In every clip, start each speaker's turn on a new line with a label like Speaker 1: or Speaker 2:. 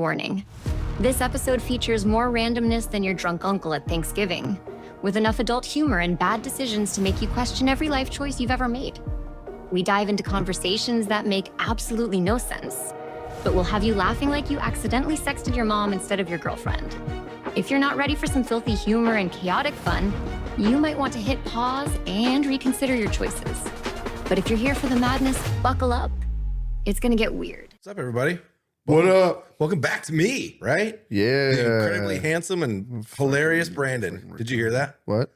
Speaker 1: Warning. This episode features more randomness than your drunk uncle at Thanksgiving, with enough adult humor and bad decisions to make you question every life choice you've ever made. We dive into conversations that make absolutely no sense, but we'll have you laughing like you accidentally sexted your mom instead of your girlfriend. If you're not ready for some filthy humor and chaotic fun, you might want to hit pause and reconsider your choices. But if you're here for the madness, buckle up. It's gonna get weird.
Speaker 2: What's up, everybody?
Speaker 3: What up?
Speaker 2: Welcome back to me, right?
Speaker 3: Yeah.
Speaker 2: The incredibly handsome and hilarious Brandon. Did you hear that?
Speaker 3: What?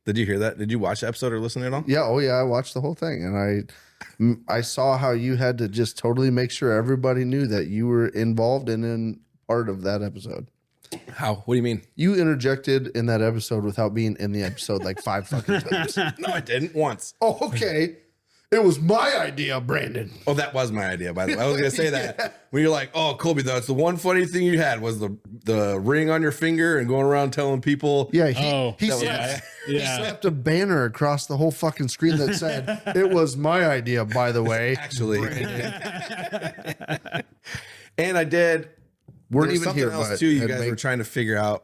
Speaker 2: Did you hear that? Did you watch the episode or listen to it all?
Speaker 3: Yeah. Oh, yeah. I watched the whole thing, and I saw how you had to just totally make sure everybody knew that you were involved and in part of that episode.
Speaker 2: How? What do you mean?
Speaker 3: You interjected in that episode without being in the episode like 5 fucking times.
Speaker 2: No, I didn't. Once.
Speaker 3: Oh, okay. It was my idea, Brandon.
Speaker 2: Oh, that was my idea, by the way. I was going to say that. Yeah. When you're like, oh, Colby, that's the one funny thing you had was the ring on your finger and going around telling people.
Speaker 3: Yeah, he slapped a banner across the whole fucking screen that said, it was my idea, by the way.
Speaker 2: Actually. And I did.
Speaker 3: Weren't even
Speaker 2: something
Speaker 3: here,
Speaker 2: else
Speaker 3: but
Speaker 2: too. You guys were trying to figure out.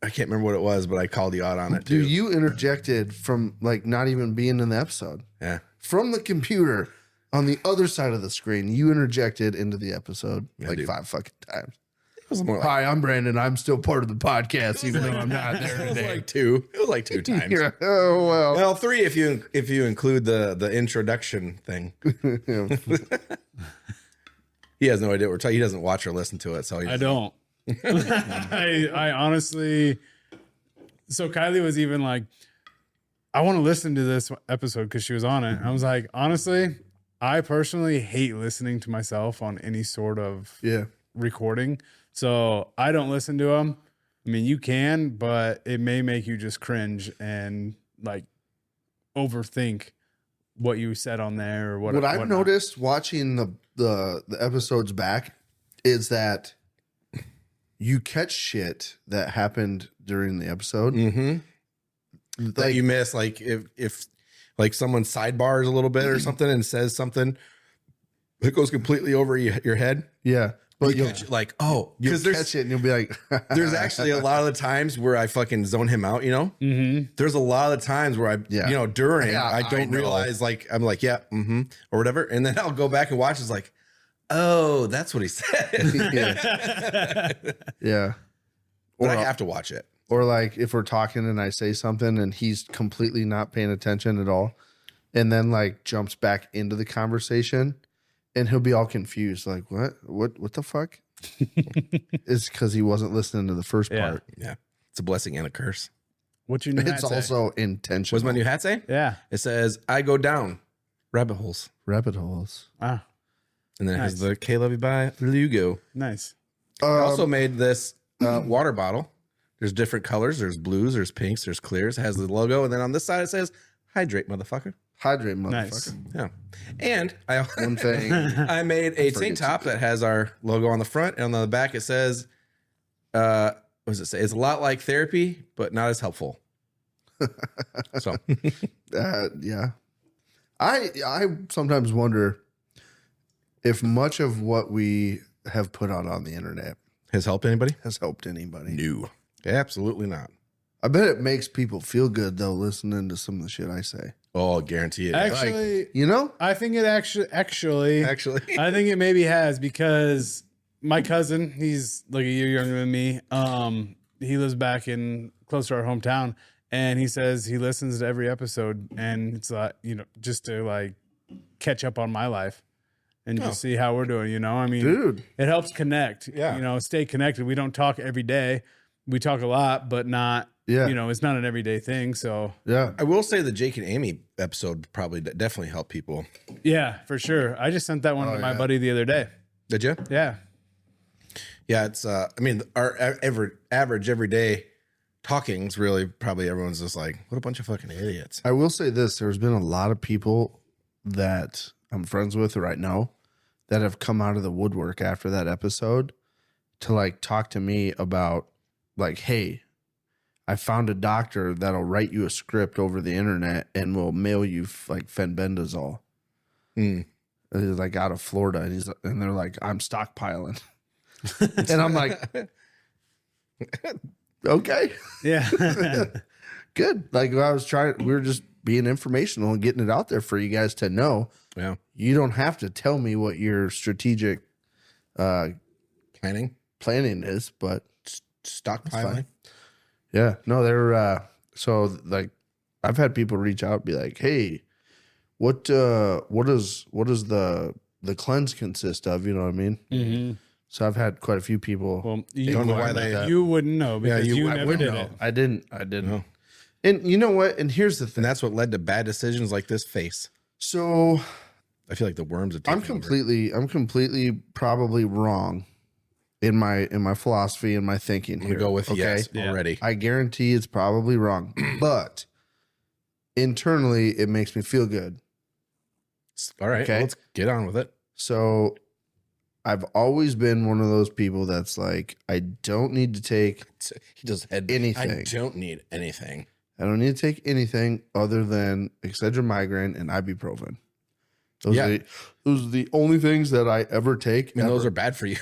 Speaker 2: I can't remember what it was, but I called you out on it too.
Speaker 3: Dude, you interjected from like not even being in the episode.
Speaker 2: Yeah.
Speaker 3: From the computer on the other side of the screen, you interjected into the episode like 5 fucking times.
Speaker 2: It was more like,
Speaker 3: hi, I'm Brandon. I'm still part of the podcast, even though I'm not there
Speaker 2: it was
Speaker 3: today.
Speaker 2: like 2. It was like 2 times.
Speaker 3: Yeah. Oh well.
Speaker 2: Well, 3 if you include the introduction thing. He has no idea what we're talking. He doesn't watch or listen to it, so
Speaker 4: I don't. I honestly. So Kylie was even like, I want to listen to this episode because she was on it. I was like, honestly, I personally hate listening to myself on any sort of recording. So I don't listen to them. I mean, you can, but it may make you just cringe and like overthink what you said on there or
Speaker 3: what I've noticed watching the episodes back is that you catch shit that happened during the episode.
Speaker 2: Mm-hmm. That you miss, like if like someone sidebars a little bit or something and says something that goes completely over your head.
Speaker 3: Yeah. But
Speaker 2: you'll like, oh,
Speaker 3: because you'll catch it and you'll be like,
Speaker 2: there's actually a lot of the times where I fucking zone him out, you know? Mm-hmm. There's a lot of the times where I don't realize, like, I'm like, yeah, mm-hmm, or whatever. And then I'll go back and watch. It's like, oh, that's what he said.
Speaker 3: Yeah.
Speaker 2: But I have to watch it.
Speaker 3: Or like if we're talking and I say something and he's completely not paying attention at all and then like jumps back into the conversation and he'll be all confused. Like, what the fuck? It's because he wasn't listening to the first part.
Speaker 2: Yeah. It's a blessing and a curse.
Speaker 4: What's your new hat
Speaker 3: It's also intentional.
Speaker 2: What's my new hat say?
Speaker 4: Yeah.
Speaker 2: It says, I go down rabbit holes.
Speaker 3: Rabbit holes.
Speaker 4: Ah.
Speaker 2: And then it has the KLYB logo.
Speaker 4: Nice.
Speaker 2: I also made this water bottle. There's different colors. There's blues, there's pinks, there's clears. It has the logo. And then on this side, it says, hydrate, motherfucker.
Speaker 3: Hydrate, motherfucker.
Speaker 4: Nice.
Speaker 2: Yeah. And
Speaker 3: one thing.
Speaker 2: I made a tank top that has our logo on the front. And on the back, it says, what does it say? It's a lot like therapy, but not as helpful. So,
Speaker 3: yeah. I sometimes wonder if much of what we have put out on the internet
Speaker 2: has helped anybody?
Speaker 3: No.
Speaker 2: Absolutely not.
Speaker 3: I bet it makes people feel good though, listening to some of the shit I say.
Speaker 2: Oh, I guarantee it.
Speaker 4: Actually,
Speaker 3: like, you know,
Speaker 4: I think it actually, I think it maybe has, because my cousin, he's like a year younger than me. He lives back in close to our hometown, and he says he listens to every episode, and it's like, just to like catch up on my life and just see how we're doing. I mean,
Speaker 3: dude,
Speaker 4: it helps connect.
Speaker 2: Yeah,
Speaker 4: stay connected. We don't talk every day. We talk a lot, but not.
Speaker 3: Yeah.
Speaker 4: It's not an everyday thing. So
Speaker 3: yeah,
Speaker 2: I will say the Jake and Amy episode probably definitely helped people.
Speaker 4: Yeah, for sure. I just sent that one to my buddy the other day.
Speaker 2: Did you?
Speaker 4: Yeah.
Speaker 2: Yeah. It's, I mean, our average everyday talking's really probably everyone's just like, what a bunch of fucking idiots.
Speaker 3: I will say this. There's been a lot of people that I'm friends with right now that have come out of the woodwork after that episode to like talk to me about like, hey, I found a doctor that'll write you a script over the internet and will mail you like fenbendazole. Like out of Florida, and they're like, I'm stockpiling. And I'm like, okay,
Speaker 4: Yeah.
Speaker 3: good. Like we were just being informational and getting it out there for you guys to know.
Speaker 2: Yeah.
Speaker 3: You don't have to tell me what your strategic
Speaker 2: Planning
Speaker 3: is, but
Speaker 2: stockpiling.
Speaker 3: yeah, no, they're so like I've had people reach out and be like, hey, what does the cleanse consist of? You know what I mean?
Speaker 4: Mm-hmm.
Speaker 3: So I've had quite a few people.
Speaker 4: Well, you
Speaker 2: don't know why
Speaker 4: you wouldn't know because you
Speaker 3: I
Speaker 4: never
Speaker 3: wouldn't
Speaker 4: did
Speaker 3: know.
Speaker 4: it.
Speaker 3: I didn't.
Speaker 2: No.
Speaker 3: And you know what? And here's the thing.
Speaker 2: And that's what led to bad decisions like this face.
Speaker 3: So
Speaker 2: I feel like the worms are
Speaker 3: I'm
Speaker 2: taking
Speaker 3: completely probably wrong in my philosophy and my thinking
Speaker 2: over. I'm
Speaker 3: here.
Speaker 2: gonna go with yes
Speaker 4: Yeah.
Speaker 2: already.
Speaker 3: I guarantee it's probably wrong, but internally it makes me feel good.
Speaker 2: All right,
Speaker 3: Okay.
Speaker 2: well, let's get on with it.
Speaker 3: So I've always been one of those people that's like, I don't need to take
Speaker 2: He does head
Speaker 3: anything.
Speaker 2: I don't need anything.
Speaker 3: I don't need to take anything other than Excedrin migraine and ibuprofen. Those are the only things that I ever take.
Speaker 2: I mean,
Speaker 3: ever.
Speaker 2: those are bad for you.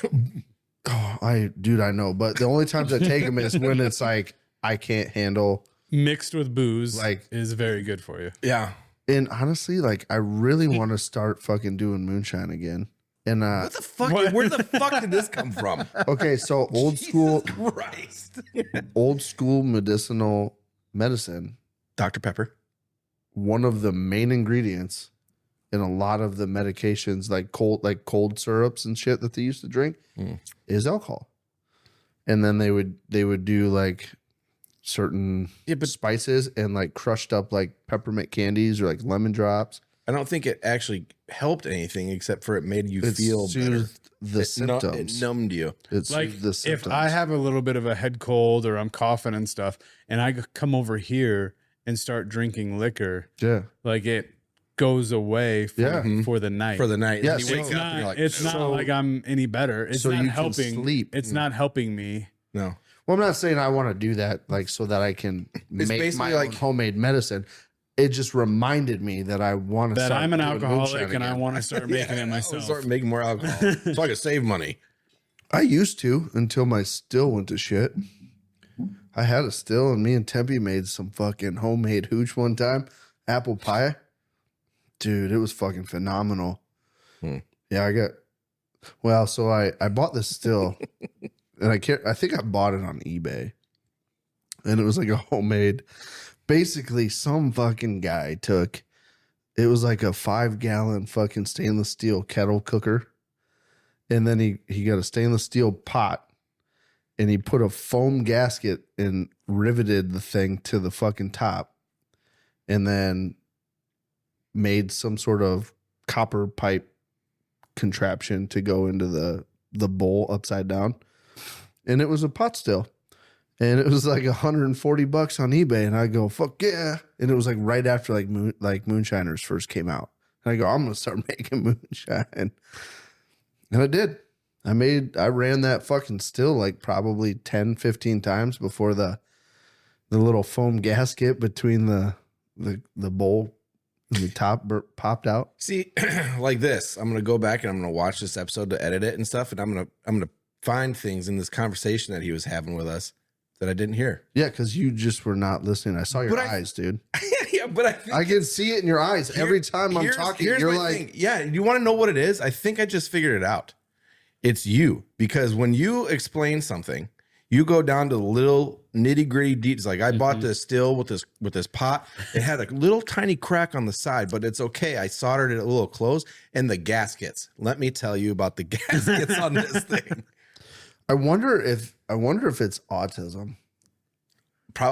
Speaker 3: Oh, I know, but the only times I take them is when it's like I can't handle.
Speaker 4: Mixed with booze
Speaker 3: Like-
Speaker 4: is very good for you.
Speaker 2: Yeah.
Speaker 3: And honestly, like I really want to start fucking doing moonshine again. And
Speaker 2: What the fuck? Where the fuck did this come from?
Speaker 3: okay, so old school
Speaker 2: Christ.
Speaker 3: medicinal medicine.
Speaker 2: Dr. Pepper.
Speaker 3: One of the main ingredients in a lot of the medications, like cold syrups and shit that they used to drink, is alcohol. And then they would do like certain spices and like crushed up like peppermint candies or like lemon drops.
Speaker 2: I don't think it actually helped anything except for it made you feel better.
Speaker 3: Soothed the symptoms.
Speaker 2: It numbed you.
Speaker 3: It
Speaker 4: Like
Speaker 3: soothed the symptoms.
Speaker 4: if I have a little bit of a head cold or I'm coughing and stuff, and I come over here and start drinking liquor,
Speaker 3: yeah.
Speaker 4: like it goes away for,
Speaker 3: Yeah.
Speaker 4: for the night.
Speaker 2: For the night.
Speaker 3: Yeah,
Speaker 2: And you
Speaker 3: so
Speaker 2: wake up and you're like,
Speaker 4: it's not
Speaker 3: so-
Speaker 4: like I'm any better. It's
Speaker 3: so
Speaker 4: not
Speaker 3: you can
Speaker 4: helping.
Speaker 3: sleep.
Speaker 4: It's not helping me.
Speaker 2: no.
Speaker 3: Well, I'm not saying I want to do that, like so that I can
Speaker 2: It's
Speaker 3: make
Speaker 2: basically
Speaker 3: my
Speaker 2: like-
Speaker 3: own homemade medicine. It just reminded me that I want to.
Speaker 4: That I'm an
Speaker 3: doing
Speaker 4: alcoholic
Speaker 3: moonshine
Speaker 4: and I
Speaker 3: again.
Speaker 4: want to start making it
Speaker 2: I'll
Speaker 4: myself.
Speaker 2: start making more alcohol so I can save money.
Speaker 3: I used to until my still went to shit. I had a still, and me and Tempe made some fucking homemade hooch one time. Apple pie, dude, it was fucking phenomenal. Yeah, so I bought this still, and I think I bought it on eBay, and it was like a homemade. Basically, some fucking guy took. It was like a 5-gallon fucking stainless steel kettle cooker. And then he got a stainless steel pot and he put a foam gasket and riveted the thing to the fucking top and then made some sort of copper pipe contraption to go into the bowl upside down. And it was a pot still. And it was like $140 on eBay. And I go, fuck yeah. And it was like right after like moonshiners first came out. And I go, I'm going to start making moonshine. And I did. I ran that fucking still like probably 10, 15 times before the little foam gasket between the bowl and the top popped out.
Speaker 2: See, like this, I'm gonna go back and I'm gonna watch this episode to edit it and stuff, and I'm gonna find things in this conversation that he was having with us that I didn't hear.
Speaker 3: Yeah, because you just were not listening. I saw your eyes, dude.
Speaker 2: Yeah, but I think
Speaker 3: I can see it in your eyes every time I'm talking. You're
Speaker 2: my
Speaker 3: like,
Speaker 2: thing. Yeah, you want to know what it is? I think I just figured it out. It's you, because when you explain something, you go down to the little nitty gritty details. Like I bought this still with this pot. It had a little tiny crack on the side, but it's okay. I soldered it a little close, and the gaskets. Let me tell you about the gaskets on this thing.
Speaker 3: I wonder if it's autism.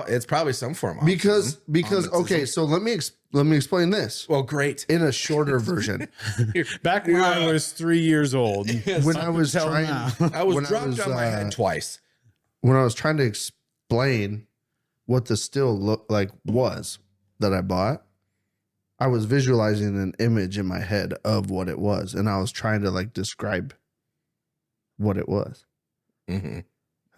Speaker 2: It's probably some form of
Speaker 3: Because
Speaker 2: autism.
Speaker 3: okay, so let me explain this
Speaker 2: Well, great.
Speaker 3: in a shorter version.
Speaker 4: Back when I was 3 years old.
Speaker 3: When I was
Speaker 4: Tell
Speaker 3: trying,
Speaker 4: now.
Speaker 2: I was
Speaker 3: when
Speaker 2: dropped on my head twice.
Speaker 3: when I was trying to explain what the still look like was that I bought, I was visualizing an image in my head of what it was, and I was trying to like describe what it was.
Speaker 2: Mm-hmm.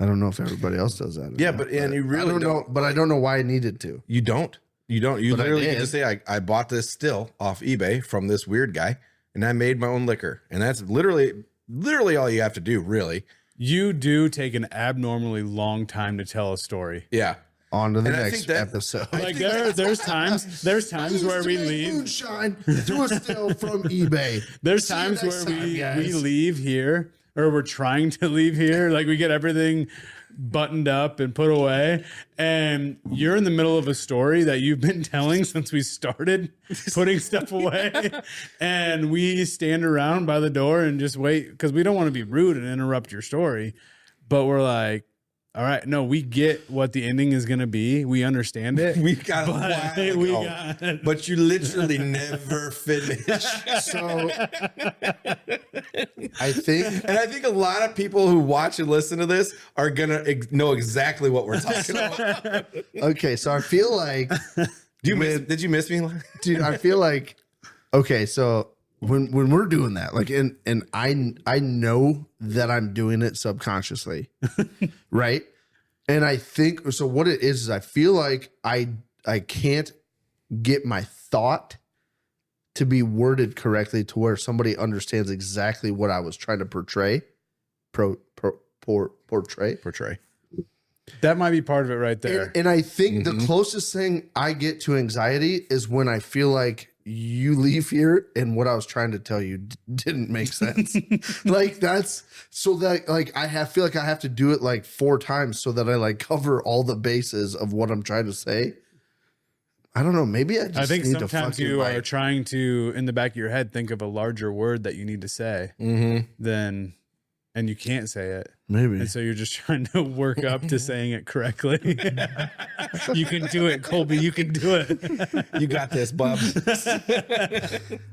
Speaker 3: I don't know if everybody else does that.
Speaker 2: Yeah, but and you really
Speaker 3: I don't know, but I don't know why I needed to.
Speaker 2: You don't. You
Speaker 3: But I
Speaker 2: literally
Speaker 3: did.
Speaker 2: get to say, I bought this still off eBay from this weird guy, and I made my own liquor. And that's literally all you have to do, really.
Speaker 4: you do take an abnormally long time to tell a story.
Speaker 2: Yeah.
Speaker 3: On to the
Speaker 2: And I
Speaker 3: next
Speaker 2: think that-
Speaker 3: episode.
Speaker 4: Like there's times where we leave.
Speaker 3: Moonshine to a still from eBay.
Speaker 4: There's
Speaker 3: See you
Speaker 4: times where
Speaker 3: next time,
Speaker 4: we
Speaker 3: guys.
Speaker 4: leave here, or we're trying to leave here. Like we get everything buttoned up and put away, and you're in the middle of a story that you've been telling since we started putting stuff away, and we stand around by the door and just wait because we don't want to be rude and interrupt your story, but we're like, all right, no, we get what the ending is going to be. We understand it.
Speaker 2: We got a while ago, but you literally never finish.
Speaker 3: So I think
Speaker 2: And I think a lot of people who watch and listen to this are gonna know exactly what we're talking about.
Speaker 3: okay, so I feel like
Speaker 2: Did you miss me?
Speaker 3: dude, I feel like okay, so when we're doing that, like and I know that I'm doing it subconsciously. Right? And I think so what it is I feel like I can't get my thought to be worded correctly to where somebody understands exactly what I was trying to portray. Portray.
Speaker 4: That might be part of it right there.
Speaker 3: And I think the closest thing I get to anxiety is when I feel like you leave here and what I was trying to tell you didn't make sense. Like that's so that like feel like I have to do it like 4 times so that I like cover all the bases of what I'm trying to say. I don't know. Maybe I think need
Speaker 4: sometimes
Speaker 3: to
Speaker 4: you are trying to, in the back of your head, think of a larger word that you need to say. Then, and you can't say it.
Speaker 3: Maybe.
Speaker 4: And so you're just trying to work up to saying it correctly. You can do it, Colby. You can do it.
Speaker 2: You got this, bub.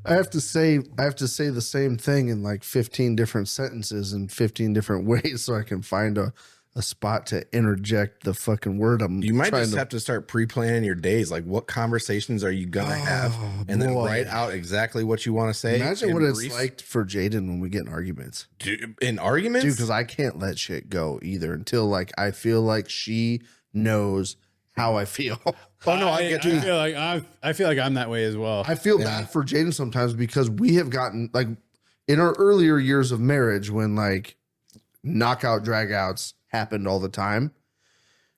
Speaker 3: I have to say the same thing in like 15 different sentences in 15 different ways so I can find a spot to interject the fucking word I'm
Speaker 2: You might
Speaker 3: trying
Speaker 2: just
Speaker 3: to
Speaker 2: have to start pre-planning your days. Like, what conversations are you gonna have, and then write out exactly what you want to say.
Speaker 3: Imagine
Speaker 2: in
Speaker 3: what it's
Speaker 2: brief.
Speaker 3: like for Jaden when we get in arguments.
Speaker 2: In arguments.
Speaker 3: Dude, because I can't let shit go either until like I feel like she knows how I feel.
Speaker 2: Oh no, I get you.
Speaker 4: I feel like I'm that way as well.
Speaker 3: I feel bad for Jaden sometimes because we have gotten like in our earlier years of marriage when like knockout dragouts happened all the time.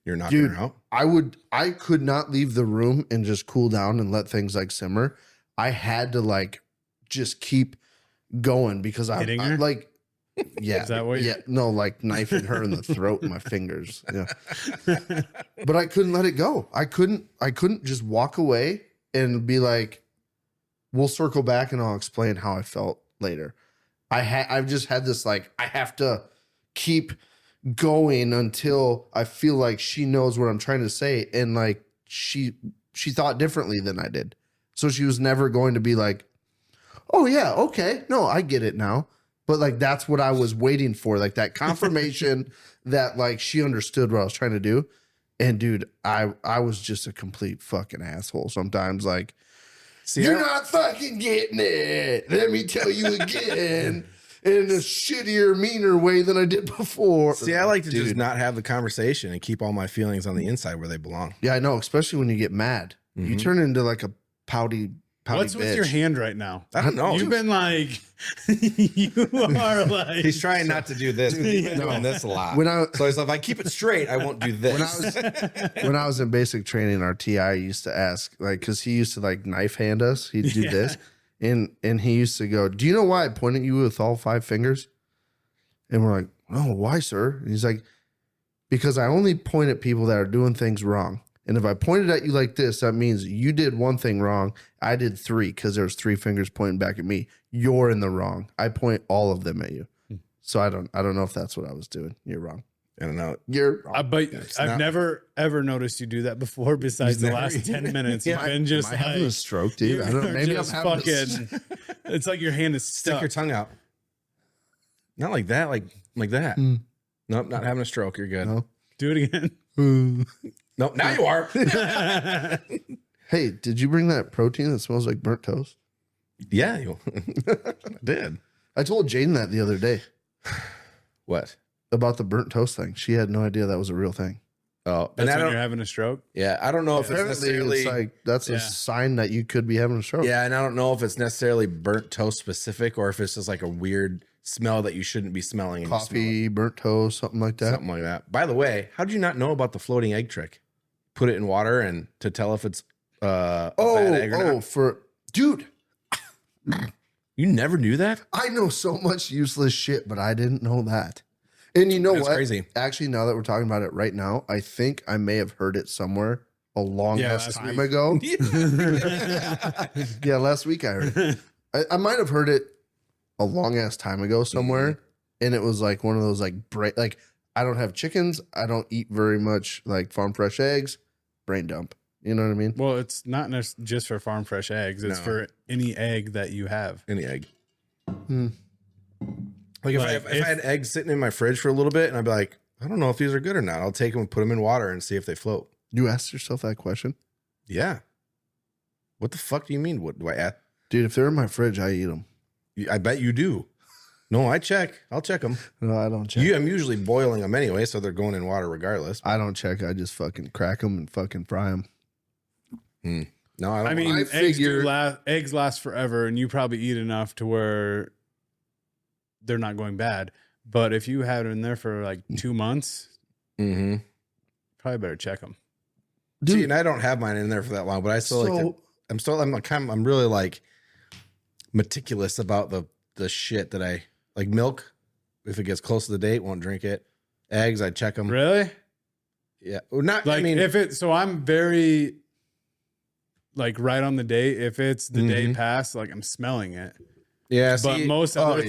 Speaker 2: You're knocking her out.
Speaker 3: I could not leave the room and just cool down and let things like simmer. I had to like just keep going because I like yeah.
Speaker 4: Is that what
Speaker 3: no, like knifing her in the throat with my fingers. Yeah. But I couldn't let it go. I couldn't just walk away and be like, we'll circle back and I'll explain how I felt later. I've just had this like I have to keep going until I feel like she knows what I'm trying to say. And like she thought differently than I did. So she was never going to be like, oh yeah, okay. No, I get it now. But like that's what I was waiting for. Like that confirmation that like she understood what I was trying to do. And dude, I was just a complete fucking asshole sometimes. Like, you're not fucking getting it. Let me tell you again. In a shittier, meaner way than I did before.
Speaker 2: See, I like to just not have the conversation and keep all my feelings on the inside where they belong.
Speaker 3: Yeah, I know. Especially when you get mad, you turn into like a pouty
Speaker 4: What's
Speaker 3: bitch.
Speaker 4: with your hand right now?
Speaker 2: I don't know.
Speaker 4: You've been like, you are like.
Speaker 2: He's trying not to do this. He's been doing this a lot. So he's like, if I keep it straight, I won't do this.
Speaker 3: When I was in basic training, our TI used to ask, like, because he used to like knife hand us. He'd do this. And he used to go, do you know why I pointed at you with all 5 fingers? And we're like, oh, why, sir? And he's like, because I only point at people that are doing things wrong. And if I pointed at you like this, that means you did one thing wrong. I did 3 because there's 3 fingers pointing back at me. You're in the wrong. I point all of them at you. So I don't know if that's what I was doing. You're wrong.
Speaker 2: I don't know.
Speaker 3: You're wrong.
Speaker 4: But I've never ever noticed you do that before. Besides the last 10 minutes, you've been just
Speaker 3: Am I having a stroke, dude? I don't know. Maybe I'm having
Speaker 4: fucking. It's like your hand is
Speaker 2: Stick
Speaker 4: stuck.
Speaker 2: your tongue out. Not like that. Like that. Nope, not having a stroke. You're good.
Speaker 3: No.
Speaker 4: Do it again.
Speaker 2: Nope, now you are.
Speaker 3: Hey, did you bring that protein that smells like burnt toast?
Speaker 2: Yeah, you I did.
Speaker 3: I told Jaden that the other day
Speaker 2: What?
Speaker 3: about the burnt toast thing. She had no idea that was a real thing.
Speaker 2: Oh,
Speaker 4: That's
Speaker 2: and I
Speaker 4: when
Speaker 2: don't.
Speaker 4: you're having a stroke.
Speaker 2: Yeah, I don't know if it's
Speaker 3: Apparently,
Speaker 2: necessarily.
Speaker 3: it's like that's a sign that you could be having a stroke.
Speaker 2: Yeah, and I don't know if it's necessarily burnt toast specific or if it's just like a weird smell that you shouldn't be smelling. And you smell
Speaker 3: Coffee, burnt toast, something like that.
Speaker 2: something like that. By the way, how did you not know about the floating egg trick? Put it in water and to tell if it's a bad egg or not.
Speaker 3: Dude,
Speaker 2: You never knew that?
Speaker 3: I know so much useless shit, but I didn't know that. And you know
Speaker 2: That's
Speaker 3: what?
Speaker 2: crazy.
Speaker 3: Actually, now that we're talking about it right now, I think I may have heard it somewhere a long ass
Speaker 4: last
Speaker 3: time
Speaker 4: week.
Speaker 3: ago. Yeah, last week I heard it. I might have heard it a long ass time ago somewhere, and it was like one of those like I don't have chickens. I don't eat very much like farm fresh eggs. Brain dump. You know what I mean?
Speaker 4: Well, it's not just for farm fresh eggs. It's
Speaker 2: No.
Speaker 4: for any egg that you have.
Speaker 2: Any egg.
Speaker 3: Hmm.
Speaker 2: Like if I had eggs sitting in my fridge for a little bit and I'd be like, I don't know if these are good or not. I'll take them and put them in water and see if they float.
Speaker 3: You asked yourself that question?
Speaker 2: Yeah. What the fuck do you mean? What do I add?
Speaker 3: Dude, if they're in my fridge, I eat them.
Speaker 2: I bet you do. No, I check. I'll check them.
Speaker 3: No, I don't check.
Speaker 2: I'm usually boiling them anyway, so they're going in water regardless.
Speaker 3: I don't check. I just fucking crack them and fucking fry them.
Speaker 2: No, I don't.
Speaker 4: I mean,
Speaker 3: I figure-
Speaker 4: eggs last forever, and you probably eat enough to where they're not going bad. But if you had it in there for like 2 months, probably better check them.
Speaker 3: Dude.
Speaker 2: See, and I don't have mine in there for that long, but I still like to, I'm really like meticulous about the shit that I like. Milk, if it gets close to the date, won't drink it. Eggs, I check them.
Speaker 4: Really?
Speaker 2: Yeah. Or not,
Speaker 4: Like
Speaker 2: I mean,
Speaker 4: so I'm very like right on the date. If it's the day past, like I'm smelling it.
Speaker 2: yeah.
Speaker 4: But
Speaker 2: See,
Speaker 4: most other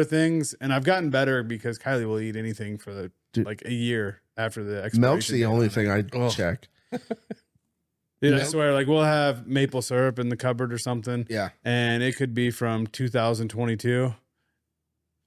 Speaker 4: things, and I've gotten better because Kylie will eat anything for like a year after the expiration.
Speaker 3: Milk's the only thing I check.
Speaker 4: Dude, I swear, like we'll have maple syrup in the cupboard or something.
Speaker 2: Yeah.
Speaker 4: And it could be from 2022.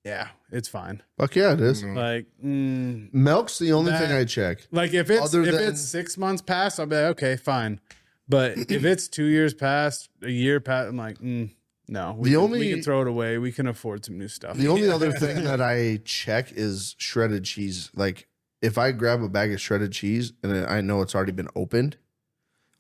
Speaker 4: Yeah, it's fine.
Speaker 3: Fuck yeah, it is.
Speaker 4: Like,
Speaker 3: Milk's the only thing I check.
Speaker 4: like if it's 6 months past, I'll be like, okay, fine. But if it's 2 years past, a year past, I'm like, no. We can throw it away. We can afford some new stuff.
Speaker 3: The only other thing that I check is shredded cheese. Like if I grab a bag of shredded cheese and I know it's already been opened,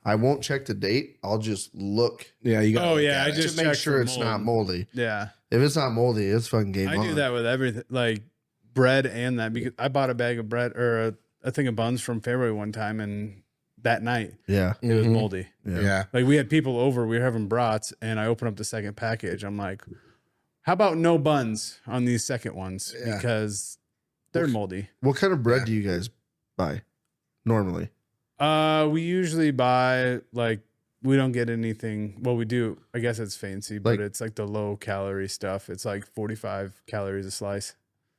Speaker 3: I won't check the date. I'll just look.
Speaker 2: Yeah, you got.
Speaker 4: Oh yeah, I
Speaker 3: to
Speaker 4: just
Speaker 3: make
Speaker 4: check
Speaker 3: sure
Speaker 4: for
Speaker 3: it's
Speaker 4: mold.
Speaker 3: not moldy.
Speaker 4: Yeah,
Speaker 3: If it's not moldy, it's fucking game on.
Speaker 4: I do that with everything, like bread and that, because I bought a bag of bread or a thing of buns from Fairway one time, and that night
Speaker 3: Yeah.
Speaker 4: it was moldy.
Speaker 2: Yeah.
Speaker 4: Like we had people over, we were having brats, and I opened up the second package. I'm like, how about no buns on these second ones?
Speaker 2: Yeah.
Speaker 4: Because they're moldy.
Speaker 3: What kind of bread do you guys buy normally?
Speaker 4: We usually buy like, we don't get anything. Well, we do. I guess it's fancy, but
Speaker 3: Like-
Speaker 4: it's like the low calorie stuff. It's like 45 calories a slice.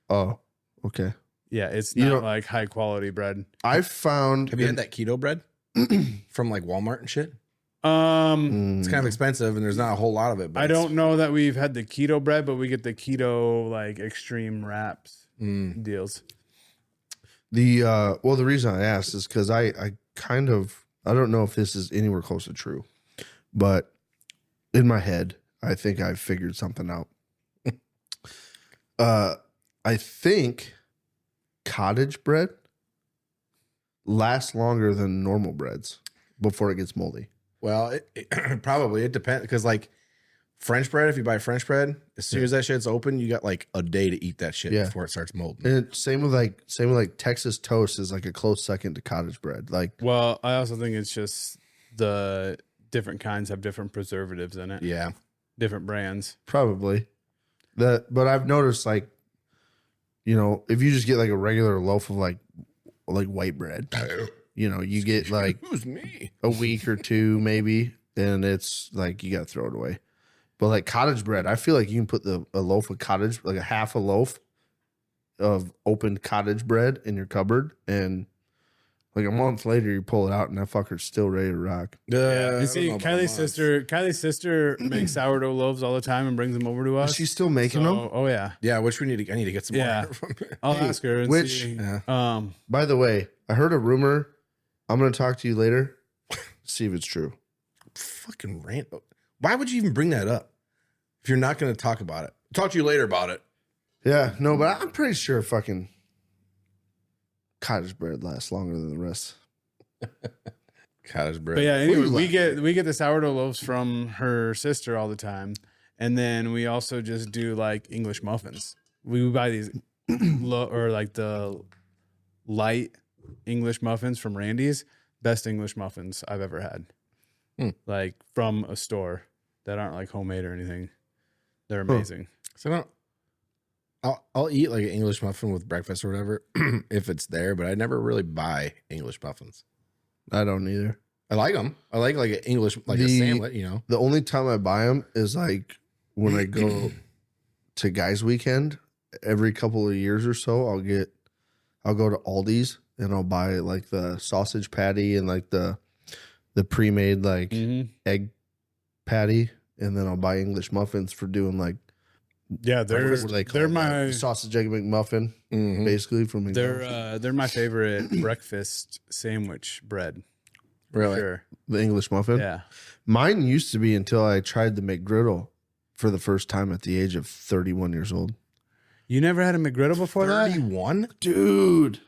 Speaker 3: Oh, okay.
Speaker 4: Yeah, it's
Speaker 3: You
Speaker 4: not
Speaker 3: don't-
Speaker 4: like high quality bread.
Speaker 3: I found.
Speaker 2: Have you had that keto bread from like Walmart and shit? It's kind of expensive, and there's not a whole lot of it. But
Speaker 4: I don't know that we've had the keto bread, but we get the keto like extreme wraps deals.
Speaker 3: The reason I asked is because I kind of, I don't know if this is anywhere close to true, but in my head, I think I've figured something out. I think cottage bread lasts longer than normal breads before it gets moldy.
Speaker 2: Well, it depends, because like French bread, if you buy French bread, as soon as that shit's open, you got like a day to eat that shit before it starts molding.
Speaker 3: And same with like Texas toast is like a close second to cottage bread. Like,
Speaker 4: Well, I also think it's just the different kinds have different preservatives in it.
Speaker 2: Yeah.
Speaker 4: Different brands.
Speaker 3: probably but I've noticed, like, you know, if you just get like a regular loaf of like white bread, you know, you get like
Speaker 2: Who's me?
Speaker 3: a week or two maybe, and it's like you got to throw it away. But like cottage bread, I feel like you can put a loaf of cottage, like a half a loaf of opened cottage bread in your cupboard, and like a month later you pull it out and that fucker's still ready to rock.
Speaker 4: And see, Kylie's sister makes sourdough loaves all the time and brings them over to us.
Speaker 3: Is she still making them?
Speaker 4: Oh yeah.
Speaker 2: Yeah, which I need to get some
Speaker 4: Yeah.
Speaker 2: more from her.
Speaker 4: I'll ask her. And
Speaker 3: which-
Speaker 4: see.
Speaker 2: Yeah.
Speaker 3: By the way, I heard a rumor. I'm going to talk to you later. See if it's true.
Speaker 2: Fucking rant. Why would you even bring that up if you're not going to talk about it? Talk to you later about it.
Speaker 3: Yeah, no, but I'm pretty sure fucking cottage bread lasts longer than the rest.
Speaker 2: Cottage bread.
Speaker 4: But yeah,
Speaker 3: What are
Speaker 4: anyway,
Speaker 3: you
Speaker 4: we get the sourdough loaves from her sister all the time. And then we also just do like English muffins. We buy these the light English muffins from Randy's. Best English muffins I've ever had. Like from a store that aren't like homemade or anything. They're amazing.
Speaker 2: So I'll eat like an English muffin with breakfast or whatever if it's there, but I never really buy English muffins.
Speaker 3: I don't either.
Speaker 2: I like them. I like an English, like a sandwich, you know.
Speaker 3: The only time I buy them is like when I go to guys weekend every couple of years or so. I'll go to Aldi's and I'll buy like the sausage patty and like the pre-made like egg patty, and then I'll buy English muffins for doing like
Speaker 4: they're my
Speaker 3: sausage egg McMuffin basically from McDonald's.
Speaker 4: They're my favorite breakfast sandwich bread.
Speaker 2: Really?
Speaker 4: Sure.
Speaker 3: The English muffin.
Speaker 4: Yeah.
Speaker 3: Mine used to be until I tried the McGriddle for the first time at the age of 31 years old.
Speaker 4: You never had a McGriddle before
Speaker 2: 31?
Speaker 4: that?
Speaker 3: Dude.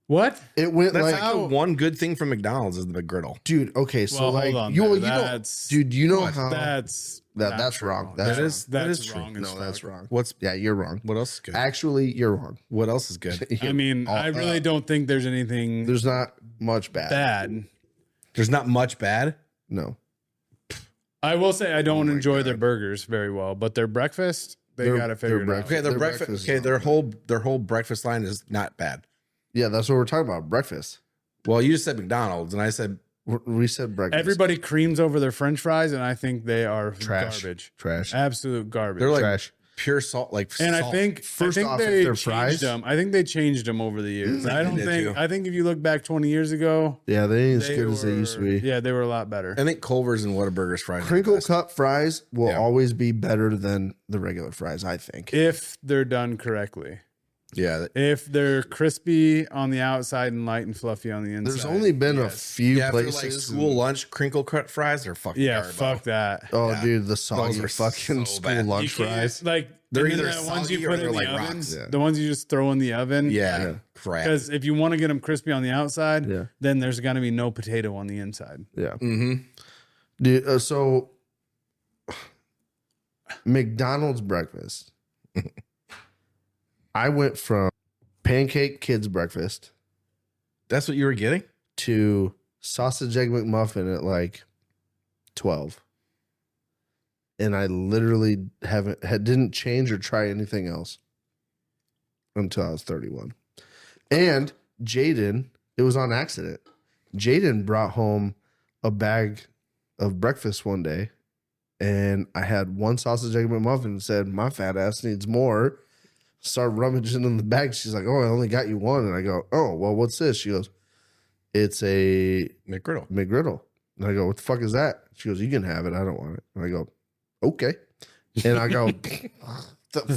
Speaker 4: What?
Speaker 3: It went
Speaker 2: That's
Speaker 3: like
Speaker 2: the one good thing from McDonald's is the McGriddle.
Speaker 3: Dude, okay, so
Speaker 4: Well,
Speaker 3: like
Speaker 4: hold on
Speaker 3: you
Speaker 4: there.
Speaker 3: know, dude, you know how
Speaker 4: That's
Speaker 3: wrong.
Speaker 2: That is
Speaker 4: wrong.
Speaker 3: No, that's wrong.
Speaker 2: What's
Speaker 3: Yeah, you're wrong.
Speaker 2: what else is good?
Speaker 3: Actually, you're wrong.
Speaker 2: What else is good?
Speaker 4: I mean, I really don't think there's anything
Speaker 3: There's not much bad.
Speaker 2: There's not much bad.
Speaker 3: No.
Speaker 4: I will say I don't enjoy their burgers very well, but their breakfast, they got to figure it out.
Speaker 2: Okay, their breakfast. Okay, their whole breakfast line is not bad.
Speaker 3: Yeah, that's what we're talking about. Breakfast.
Speaker 2: Well, you just said McDonald's, and I said
Speaker 3: We said breakfast.
Speaker 4: Everybody creams over their French fries, and I think they are
Speaker 3: Trash.
Speaker 4: garbage.
Speaker 3: Trash.
Speaker 4: Absolute garbage.
Speaker 2: they're like
Speaker 3: Trash.
Speaker 2: pure salt, like
Speaker 4: And
Speaker 2: salt.
Speaker 4: I think
Speaker 3: First off, if
Speaker 4: they
Speaker 3: they're
Speaker 4: changed
Speaker 3: fries-
Speaker 4: them. I think they changed them over the years. I don't
Speaker 2: did
Speaker 4: think.
Speaker 2: too.
Speaker 4: I think if you look back 20 years ago,
Speaker 3: Yeah, they ain't as
Speaker 4: they
Speaker 3: good as they used to be.
Speaker 4: Yeah, they were a lot better.
Speaker 2: I think Culver's and Whataburger's fries. are the
Speaker 3: Crinkle
Speaker 2: best.
Speaker 3: cut fries will
Speaker 2: Yeah.
Speaker 3: always be better than the regular fries, I think.
Speaker 4: If they're done correctly.
Speaker 2: Yeah,
Speaker 4: If they're crispy on the outside and light and fluffy on the inside.
Speaker 3: There's only been a few
Speaker 2: yeah. For like
Speaker 3: places.
Speaker 2: school lunch, crinkle cut fries are fucking.
Speaker 4: Yeah,
Speaker 2: garbage.
Speaker 4: fuck that.
Speaker 3: Oh,
Speaker 2: Yeah.
Speaker 3: dude, the soggy
Speaker 2: are
Speaker 3: fucking
Speaker 2: so
Speaker 3: school
Speaker 2: bad.
Speaker 3: lunch
Speaker 4: You can't-
Speaker 3: fries.
Speaker 4: Like
Speaker 2: They're
Speaker 4: and then
Speaker 2: either
Speaker 4: the ones you
Speaker 2: soggy or
Speaker 4: put in
Speaker 2: they're
Speaker 4: the
Speaker 2: like
Speaker 4: oven,
Speaker 2: rocks.
Speaker 3: Yeah.
Speaker 4: the ones you just throw in the oven.
Speaker 2: Yeah, crap.
Speaker 4: Because if you want to get them crispy on the outside,
Speaker 3: Yeah.
Speaker 4: then there's got to be no potato on the inside.
Speaker 3: Yeah.
Speaker 2: Mm-hmm.
Speaker 3: Dude, so McDonald's breakfast. I went from pancake kids breakfast
Speaker 2: That's what you were getting.
Speaker 3: to sausage egg McMuffin at like 12. And I literally didn't change or try anything else until I was 31. And Jaden, it was on accident. Jaden brought home a bag of breakfast one day, and I had one sausage egg McMuffin and said, my fat ass needs more. Started rummaging in the bag. She's like, oh, I only got you one. And I go, oh, well, what's this? She goes, it's a McGriddle. And I go, what the fuck is that? She goes, you can have it. I don't want it. And I go, okay. And I go, the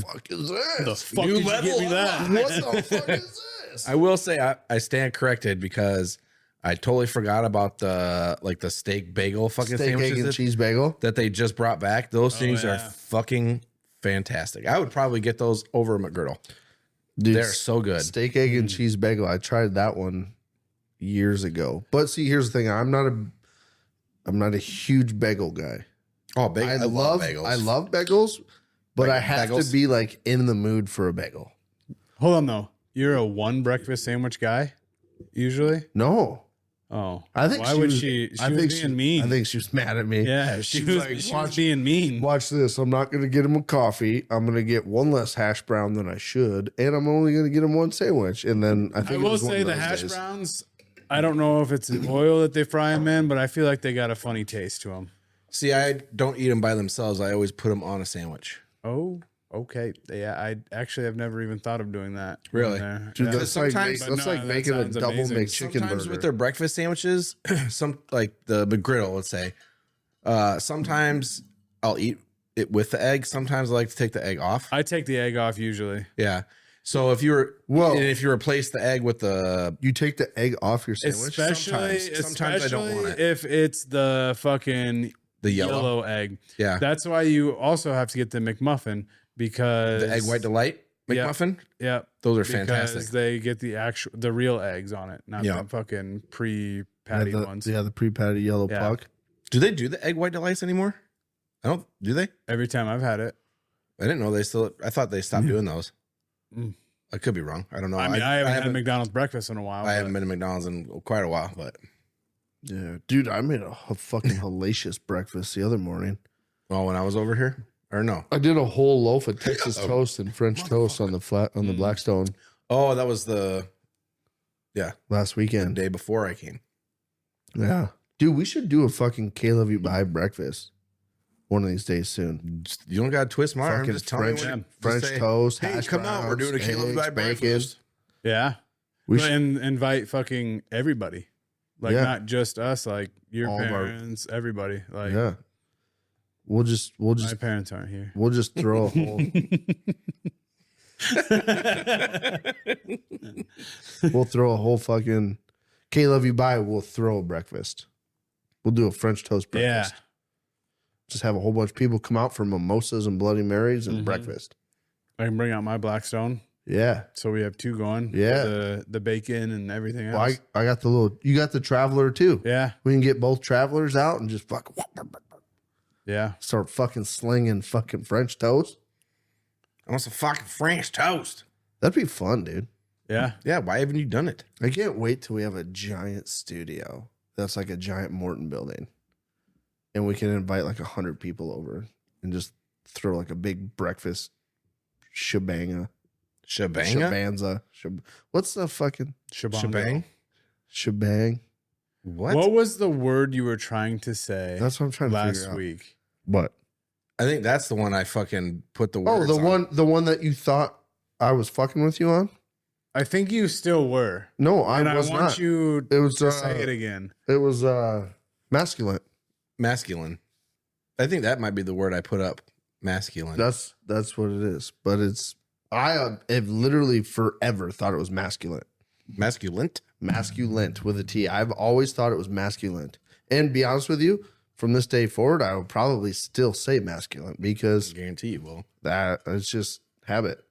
Speaker 3: fuck is this?
Speaker 4: The fuck
Speaker 2: New
Speaker 4: did you
Speaker 2: level
Speaker 4: get me that?
Speaker 3: What the fuck is this?
Speaker 2: I will say I stand corrected because I totally forgot about the steak bagel fucking
Speaker 3: Steak, egg,
Speaker 2: sandwiches
Speaker 3: and cheese bagel.
Speaker 2: that they just brought back. Those things
Speaker 4: yeah.
Speaker 2: are fucking fantastic. I would probably get those over a McGriddle.
Speaker 3: Dude,
Speaker 2: They're so good.
Speaker 3: Steak, egg, and cheese bagel. I tried that one years ago. But see, here's the thing. I'm not a huge bagel guy.
Speaker 2: Oh,
Speaker 3: I love bagels, but I have
Speaker 2: bagels?
Speaker 3: to be like in the mood for a bagel.
Speaker 4: Hold on though. You're a one breakfast sandwich guy, usually.
Speaker 3: No.
Speaker 4: Oh,
Speaker 3: I think
Speaker 4: why would she? She was being mean.
Speaker 3: I think she was mad at me.
Speaker 4: Yeah, she was
Speaker 3: like,
Speaker 4: she was being mean.
Speaker 3: Watch this. I'm not going to get him a coffee. I'm going to get one less hash brown than I should, and I'm only going to get him one sandwich. And then I think
Speaker 4: I
Speaker 3: it
Speaker 4: will
Speaker 3: was one
Speaker 4: say
Speaker 3: of
Speaker 4: the
Speaker 3: those
Speaker 4: hash
Speaker 3: days.
Speaker 4: browns. I don't know if it's the oil that they fry them in, but I feel like they got a funny taste to them.
Speaker 2: See, I don't eat them by themselves. I always put them on a sandwich.
Speaker 4: Oh, okay. Yeah, I actually have never even thought of doing that.
Speaker 2: Really?
Speaker 4: There.
Speaker 3: Dude,
Speaker 4: Yeah.
Speaker 3: that's like,
Speaker 2: sometimes-
Speaker 3: that's
Speaker 4: But no,
Speaker 3: like
Speaker 4: that
Speaker 3: making a
Speaker 4: sounds
Speaker 3: double
Speaker 4: amazing.
Speaker 3: McChicken
Speaker 2: Sometimes
Speaker 3: burger.
Speaker 2: with their breakfast sandwiches, some like the McGriddle, let's say. Sometimes I'll eat it with the egg. Sometimes I like to take the egg off.
Speaker 4: I take the egg off usually.
Speaker 2: Yeah. So if you replace the egg with the
Speaker 3: You take the egg off your sandwich?
Speaker 2: Sometimes I don't want it.
Speaker 4: if it's the fucking
Speaker 2: The yellow.
Speaker 4: egg.
Speaker 2: Yeah.
Speaker 4: That's why you also have to get the McMuffin because
Speaker 2: The egg white delight
Speaker 4: Yeah.
Speaker 2: McMuffin.
Speaker 4: Yeah,
Speaker 2: Those are
Speaker 4: because
Speaker 2: fantastic.
Speaker 4: they get the real eggs on it, not
Speaker 2: Yeah.
Speaker 4: the fucking pre-patty
Speaker 3: the,
Speaker 4: ones.
Speaker 3: Yeah, the pre-patty yellow
Speaker 4: Yeah.
Speaker 3: puck.
Speaker 2: Do they do the egg white delights anymore? I don't. Do they?
Speaker 4: Every time I've had it.
Speaker 2: I didn't know they still. I thought they stopped doing those. I could be wrong. I don't know.
Speaker 4: I mean, I haven't had McDonald's breakfast in a while.
Speaker 2: I haven't been to McDonald's in quite a while, but
Speaker 3: yeah, dude, I made a fucking hellacious breakfast the other morning.
Speaker 2: Oh, when I was over here, or no?
Speaker 3: I did a whole loaf of Texas toast and French toast on the Blackstone.
Speaker 2: Oh, that was
Speaker 3: last
Speaker 2: the
Speaker 3: weekend,
Speaker 2: day before I came.
Speaker 3: Yeah, dude, we should do a fucking KLYB breakfast one of these days soon.
Speaker 2: You don't got to twist my arm.
Speaker 3: Fucking
Speaker 2: Just tell me
Speaker 3: French
Speaker 2: say,
Speaker 3: toast.
Speaker 2: Hey,
Speaker 3: hash
Speaker 2: come out. We're
Speaker 3: browns,
Speaker 2: doing a KLYB
Speaker 3: eggs,
Speaker 2: breakfast.
Speaker 4: Yeah.
Speaker 3: We
Speaker 4: And invite fucking everybody. Like, not just us, like your
Speaker 3: All of our-
Speaker 4: parents, everybody. Like,
Speaker 3: Yeah, we'll just
Speaker 4: my parents aren't here.
Speaker 3: we'll just throw a whole we'll throw a whole fucking KLYB. We'll throw a breakfast. We'll do a French toast breakfast.
Speaker 4: Yeah.
Speaker 3: Just have a whole bunch of people come out for mimosas and Bloody Marys and breakfast.
Speaker 4: I can bring out my Blackstone.
Speaker 3: Yeah.
Speaker 4: So we have 2 going.
Speaker 3: Yeah.
Speaker 4: The bacon and everything else.
Speaker 3: Well, I got the little, you got the Traveler too.
Speaker 4: Yeah.
Speaker 3: We can get both Travelers out and just
Speaker 4: Yeah.
Speaker 3: start fucking slinging fucking French toast.
Speaker 2: I want some fucking French toast.
Speaker 3: That'd be fun, dude.
Speaker 4: Yeah.
Speaker 2: Yeah, why haven't you done it?
Speaker 3: I can't wait till we have a giant studio that's like a giant Morton building. And we can invite like 100 people over and just throw like a big breakfast shebanga.
Speaker 2: Shebanza?
Speaker 3: What's the fucking
Speaker 2: Shebang?
Speaker 3: shebang?
Speaker 4: What was the word you were trying to say
Speaker 3: That's what I'm trying to
Speaker 4: last
Speaker 3: figure out.
Speaker 4: week?
Speaker 3: What?
Speaker 2: I think that's the one I fucking put the
Speaker 3: Oh,
Speaker 2: words
Speaker 3: the one that you thought I was fucking with you on?
Speaker 4: I think you still were.
Speaker 3: No,
Speaker 4: And
Speaker 3: I was
Speaker 4: I want
Speaker 3: not.
Speaker 4: you
Speaker 3: It was
Speaker 4: to say it again.
Speaker 3: It was masculine.
Speaker 2: Masculine. I think that might be the word I put up. Masculine.
Speaker 3: That's what it is. But I have literally forever thought it was masculine.
Speaker 2: Masculine?
Speaker 3: Masculent with a T. I've always thought it was masculine. And be honest with you, from this day forward, I will probably still say masculine because
Speaker 2: I guarantee you will.
Speaker 3: that it's just habit.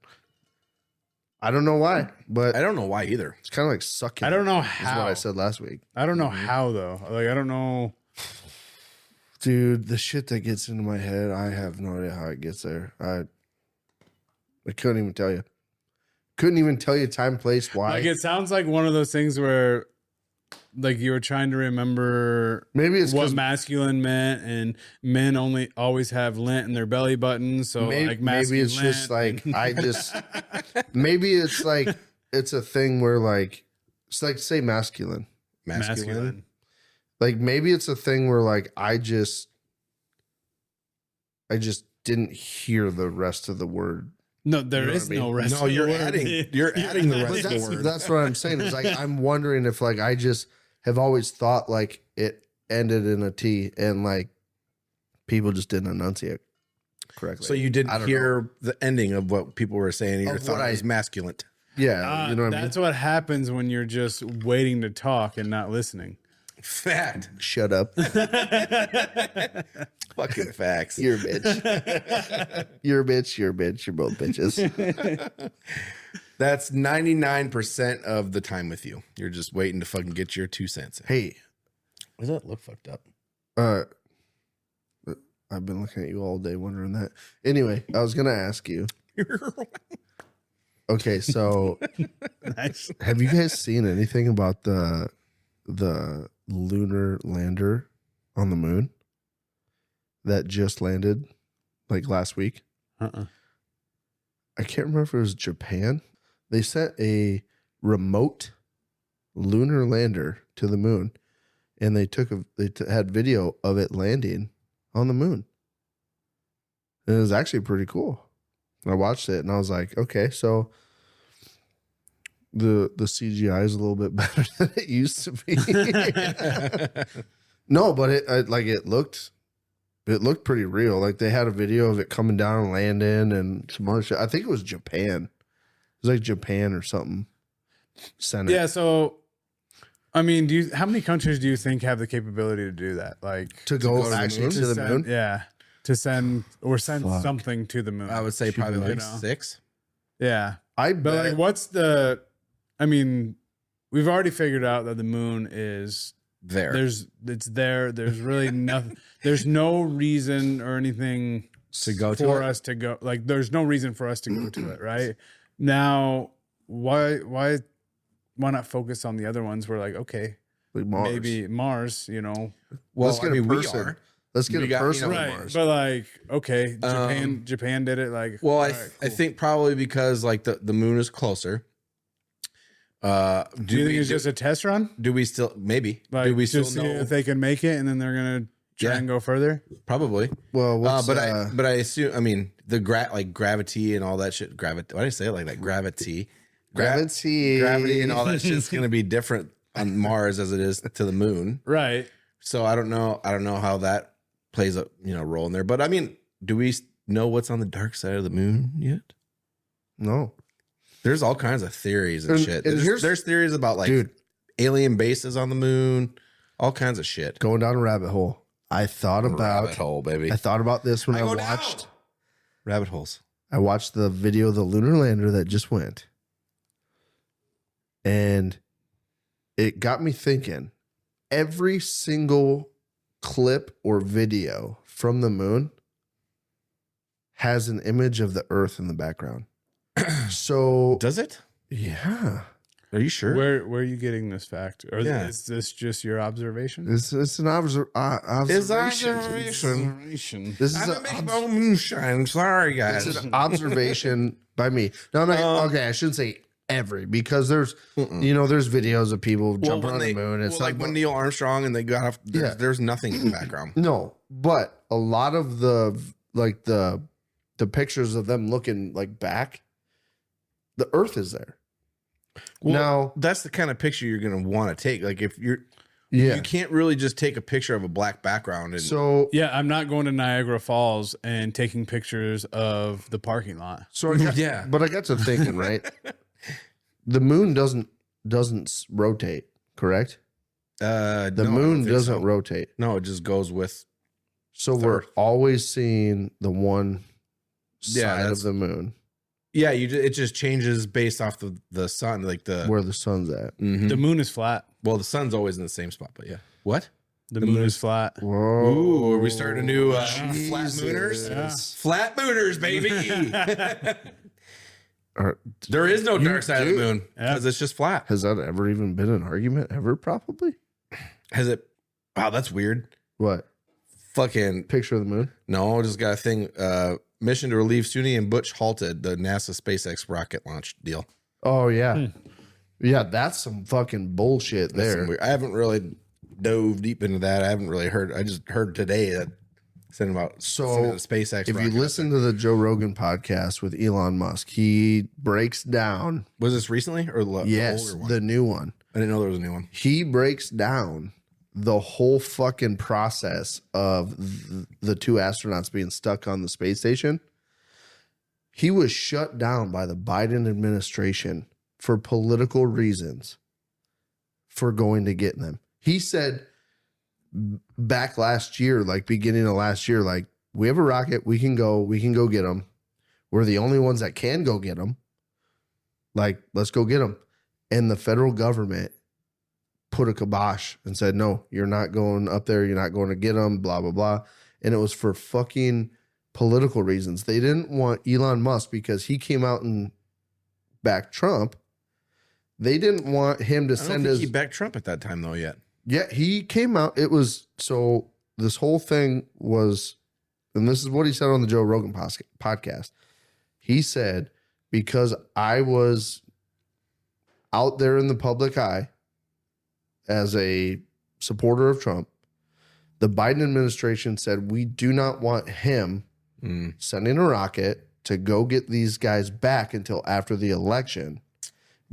Speaker 3: I don't know why, but
Speaker 2: I don't know why either.
Speaker 3: it's kind of like sucking.
Speaker 4: I don't know
Speaker 3: Is
Speaker 4: how.
Speaker 3: what I said last week.
Speaker 4: I don't know how though. Like, I don't know.
Speaker 3: Dude, the shit that gets into my head, I have no idea how it gets there. I couldn't even tell you. Couldn't even tell you time, place, why.
Speaker 4: Like, it sounds like one of those things where, like, you were trying to remember
Speaker 3: Maybe it's
Speaker 4: what
Speaker 3: 'cause-
Speaker 4: masculine meant, and men only always have lint in their belly button. So, like,
Speaker 3: maybe it's just like maybe it's like it's a thing where like it's like say masculine.
Speaker 2: Masculine.
Speaker 3: Like maybe it's a thing where like I just didn't hear the rest of the word.
Speaker 4: No, there is
Speaker 3: what I mean?
Speaker 4: no rest.
Speaker 2: No,
Speaker 4: of the
Speaker 2: you're
Speaker 4: word.
Speaker 2: adding the
Speaker 3: But
Speaker 2: rest of the word.
Speaker 3: that's what I'm saying. Is like I'm wondering if like I just have always thought like it ended in a T and like people just didn't enunciate correctly.
Speaker 2: So you
Speaker 3: I
Speaker 2: didn't
Speaker 3: don't
Speaker 2: hear the ending of what people were saying. You
Speaker 3: Of
Speaker 2: thought
Speaker 3: what
Speaker 2: it was masculine.
Speaker 3: Yeah, you know what I mean?
Speaker 4: That's what happens when you're just waiting to talk and not listening.
Speaker 2: Fact.
Speaker 3: Shut up.
Speaker 2: Fucking facts.
Speaker 3: You're a bitch. You're a bitch. You're a bitch. You're both bitches.
Speaker 2: That's 99% of the time with you. You're just waiting to fucking get your 2 cents in.
Speaker 3: Hey,
Speaker 2: Does that look fucked up?
Speaker 3: I've been looking at you all day wondering that. Anyway, I was gonna ask you. Okay, so
Speaker 4: Nice.
Speaker 3: have you guys seen anything about the lunar lander on the moon that just landed like last week?
Speaker 4: Uh-uh.
Speaker 3: I can't remember if it was Japan. They sent a remote lunar lander to the moon, and they had video of it landing on the moon. And it was actually pretty cool. I watched it and I was like, okay, so the CGI is a little bit better than it used to be. No, but it looked pretty real. Like they had a video of it coming down and landing and some other shit. I think it was Japan. It was like Japan or something. Sent it.
Speaker 4: Yeah. So, I mean, how many countries do you think have the capability to do that? Like
Speaker 3: To go
Speaker 2: to the
Speaker 3: actually
Speaker 2: moon?
Speaker 3: to the
Speaker 4: send-
Speaker 3: moon.
Speaker 4: Yeah. To send
Speaker 3: Fuck.
Speaker 4: something to the moon.
Speaker 2: I would say probably
Speaker 3: You
Speaker 2: like
Speaker 4: know.
Speaker 2: 6.
Speaker 4: Yeah.
Speaker 3: I
Speaker 4: But
Speaker 3: bet.
Speaker 4: like, we've already figured out that the moon is
Speaker 2: there.
Speaker 4: It's there. There's really nothing. There's no reason or anything
Speaker 2: to go
Speaker 4: for us to go. Like, there's no reason for us to go to it. Right now, why not focus on the other ones? We're like, okay,
Speaker 3: Like Mars.
Speaker 4: maybe Mars. You know,
Speaker 2: Well,
Speaker 3: Let's get a person. Let's get a person on
Speaker 4: right?
Speaker 3: Mars.
Speaker 4: But like, okay, Japan did it. Like,
Speaker 2: Well,
Speaker 4: all
Speaker 2: I
Speaker 4: right, cool.
Speaker 2: I think probably because like the moon is closer.
Speaker 4: Do you think it's just a test run?
Speaker 2: Do we still maybe?
Speaker 4: Like,
Speaker 2: Do we still
Speaker 4: just see
Speaker 2: know?
Speaker 4: if they can make it, and then they're gonna try and go further?
Speaker 2: Probably.
Speaker 3: Well, what's,
Speaker 2: but I assume, I mean, the gravity and all that shit. Why did I say it like that? Gravity and all that shit's gonna be different on Mars as it is to the moon.
Speaker 4: Right.
Speaker 2: So I don't know how that plays a role in there. But I mean, do we know what's on the dark side of the moon yet?
Speaker 3: No.
Speaker 2: There's all kinds of theories and shit.
Speaker 3: And
Speaker 2: There's theories about like alien bases on the moon, all kinds of shit.
Speaker 3: Going down a rabbit hole. I thought about
Speaker 2: Rabbit hole, baby.
Speaker 3: I thought about this when I
Speaker 2: go
Speaker 3: watched
Speaker 2: down. Rabbit holes.
Speaker 3: I watched the video of the lunar lander that just went. And it got me thinking. Every single clip or video from the moon has an image of the Earth in the background. So
Speaker 2: Does it?
Speaker 3: yeah,
Speaker 2: Are you sure?
Speaker 4: Where are you getting this fact? Or
Speaker 2: Yeah.
Speaker 4: is this just your observation?
Speaker 3: it's an observation.
Speaker 4: Observation.
Speaker 3: This is
Speaker 2: I'm gonna make my moonshine. Sorry, guys.
Speaker 3: it's an observation by me. No, I'm not, okay, I shouldn't say every because there's there's videos of people jumping on the moon. It's
Speaker 2: like when Neil Armstrong and they got off. There's nothing in the background.
Speaker 3: No, but a lot of the pictures of them looking like back, the Earth is there.
Speaker 2: Well,
Speaker 3: now
Speaker 2: that's the kind of picture you're going to want to take. Like if you can't really just take a picture of a black background. And
Speaker 3: so
Speaker 4: Yeah, I'm not going to Niagara Falls and taking pictures of the parking lot.
Speaker 3: so I got, but I got to thinking, right? The moon doesn't rotate, correct? The moon doesn't rotate.
Speaker 2: No, it just goes with.
Speaker 3: So we're always seeing the one side of the moon.
Speaker 2: Yeah, it just changes based off the sun, like
Speaker 3: where the sun's at.
Speaker 2: Mhm.
Speaker 4: The moon is flat.
Speaker 2: Well, the sun's always in the same spot, but yeah. What?
Speaker 4: The moon is flat.
Speaker 3: Whoa.
Speaker 2: Ooh, are we starting a new flat mooners?
Speaker 4: Yeah.
Speaker 2: Flat mooners, baby. There is no dark side of the moon because it's just flat.
Speaker 3: Has that ever even been an argument? Ever? Probably.
Speaker 2: Has it? Wow, that's weird.
Speaker 3: What?
Speaker 2: Fucking
Speaker 3: Picture of the moon?
Speaker 2: no, just got a thing. Mission to relieve Sunni and Butch halted the NASA SpaceX rocket launch deal.
Speaker 3: Oh yeah. Yeah, that's some fucking bullshit there.
Speaker 2: I haven't really dove deep into that. I haven't really heard. I just heard today that sending about sending the SpaceX.
Speaker 3: If you listen to the Joe Rogan podcast with Elon Musk, he breaks down.
Speaker 2: Was this recently or the older one?
Speaker 3: The new one.
Speaker 2: I didn't know there was a new one.
Speaker 3: He breaks down the whole fucking process of the two astronauts being stuck on the space station. He was shut down by the Biden administration for political reasons for going to get them. He said back last year, like beginning of last year, like, we have a rocket, we can go get them. We're the only ones that can go get them. Like, let's go get them. And the federal government put a kibosh and said, no, you're not going up there. You're not going to get them, blah, blah, blah. And it was for fucking political reasons. They didn't want Elon Musk because he came out and backed Trump. They didn't want him to send his...
Speaker 2: He backed Trump at that time though yet.
Speaker 3: Yeah, he came out. It was... So this whole thing was... And this is what he said on the Joe Rogan podcast. He said, because I was out there in the public eye as a supporter of Trump, the Biden administration said, we do not want him sending a rocket to go get these guys back until after the election,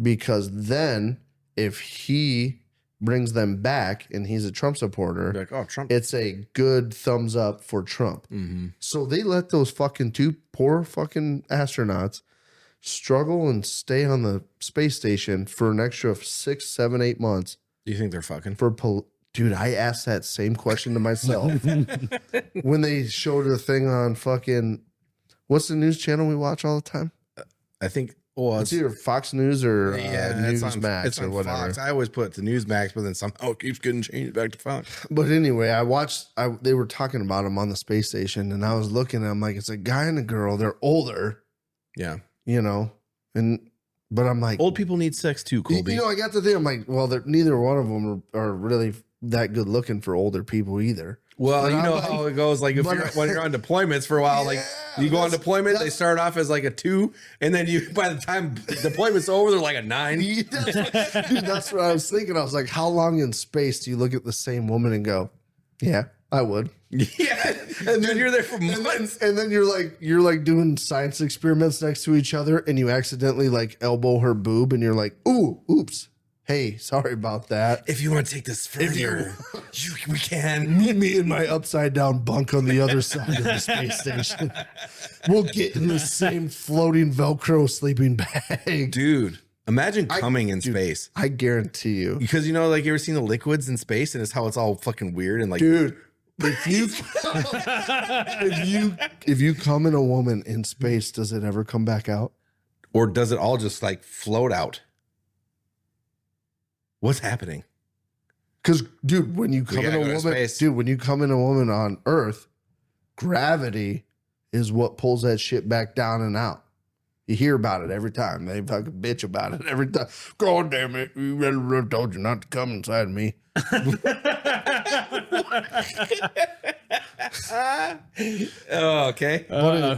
Speaker 3: because then if he brings them back and he's a Trump supporter,
Speaker 2: Like, oh, Trump.
Speaker 3: it's a good thumbs up for Trump. So they let those fucking two poor fucking astronauts struggle and stay on the space station for an extra 6, 7, 8 months.
Speaker 2: Do you think they're fucking?
Speaker 3: Dude, I asked that same question to myself when they showed the thing on fucking, what's the news channel we watch all the time?
Speaker 2: I think Well,
Speaker 3: it's either Fox News or
Speaker 2: it's on,
Speaker 3: Newsmax
Speaker 2: it's
Speaker 3: or
Speaker 2: on
Speaker 3: whatever.
Speaker 2: Fox. I always put it to Newsmax, but then somehow it keeps getting changed back to Fox.
Speaker 3: But anyway, they were talking about him on the space station, and I was looking at him like, it's a guy and a girl. They're older,
Speaker 2: Yeah.
Speaker 3: you know, but I'm like,
Speaker 2: Old people need sex too, Colby.
Speaker 3: you know, I got to think, I'm like, well, neither one of them are really that good looking for older people either.
Speaker 2: Well,
Speaker 3: But
Speaker 2: you
Speaker 3: I'm
Speaker 2: know
Speaker 3: like-
Speaker 2: how it goes. Like when you're on deployments for a while, like you go on deployment, they start off as like a 2, and then by the time deployment's over, they're like a 9.
Speaker 3: Dude, that's what I was thinking. I was like, how long in space do you look at the same woman and go, yeah, I would.
Speaker 2: Yeah, and then you're there for months.
Speaker 3: And then you're like doing science experiments next to each other, and you accidentally like elbow her boob, and you're like, ooh, oops. Hey, sorry about that.
Speaker 2: If you want to take this further, we can.
Speaker 3: Meet me in my upside down bunk on the other side of the space station. We'll get in the same floating Velcro sleeping bag.
Speaker 2: Dude, imagine coming in space.
Speaker 3: I guarantee you.
Speaker 2: Because you know, like you ever seen the liquids in space and it's how it's all fucking weird and like
Speaker 3: Dude, if you come in a woman in space, does it ever come back out?
Speaker 2: or does it all just like float out? What's happening?
Speaker 3: Because, dude, when you come in
Speaker 2: gotta
Speaker 3: a
Speaker 2: go to
Speaker 3: woman,
Speaker 2: space.
Speaker 3: dude, when you come in a woman on Earth, gravity is what pulls that shit back down and out. You hear about it every time. They fucking bitch about it every time. God damn it! You really told you not to come inside me.
Speaker 2: Oh, okay.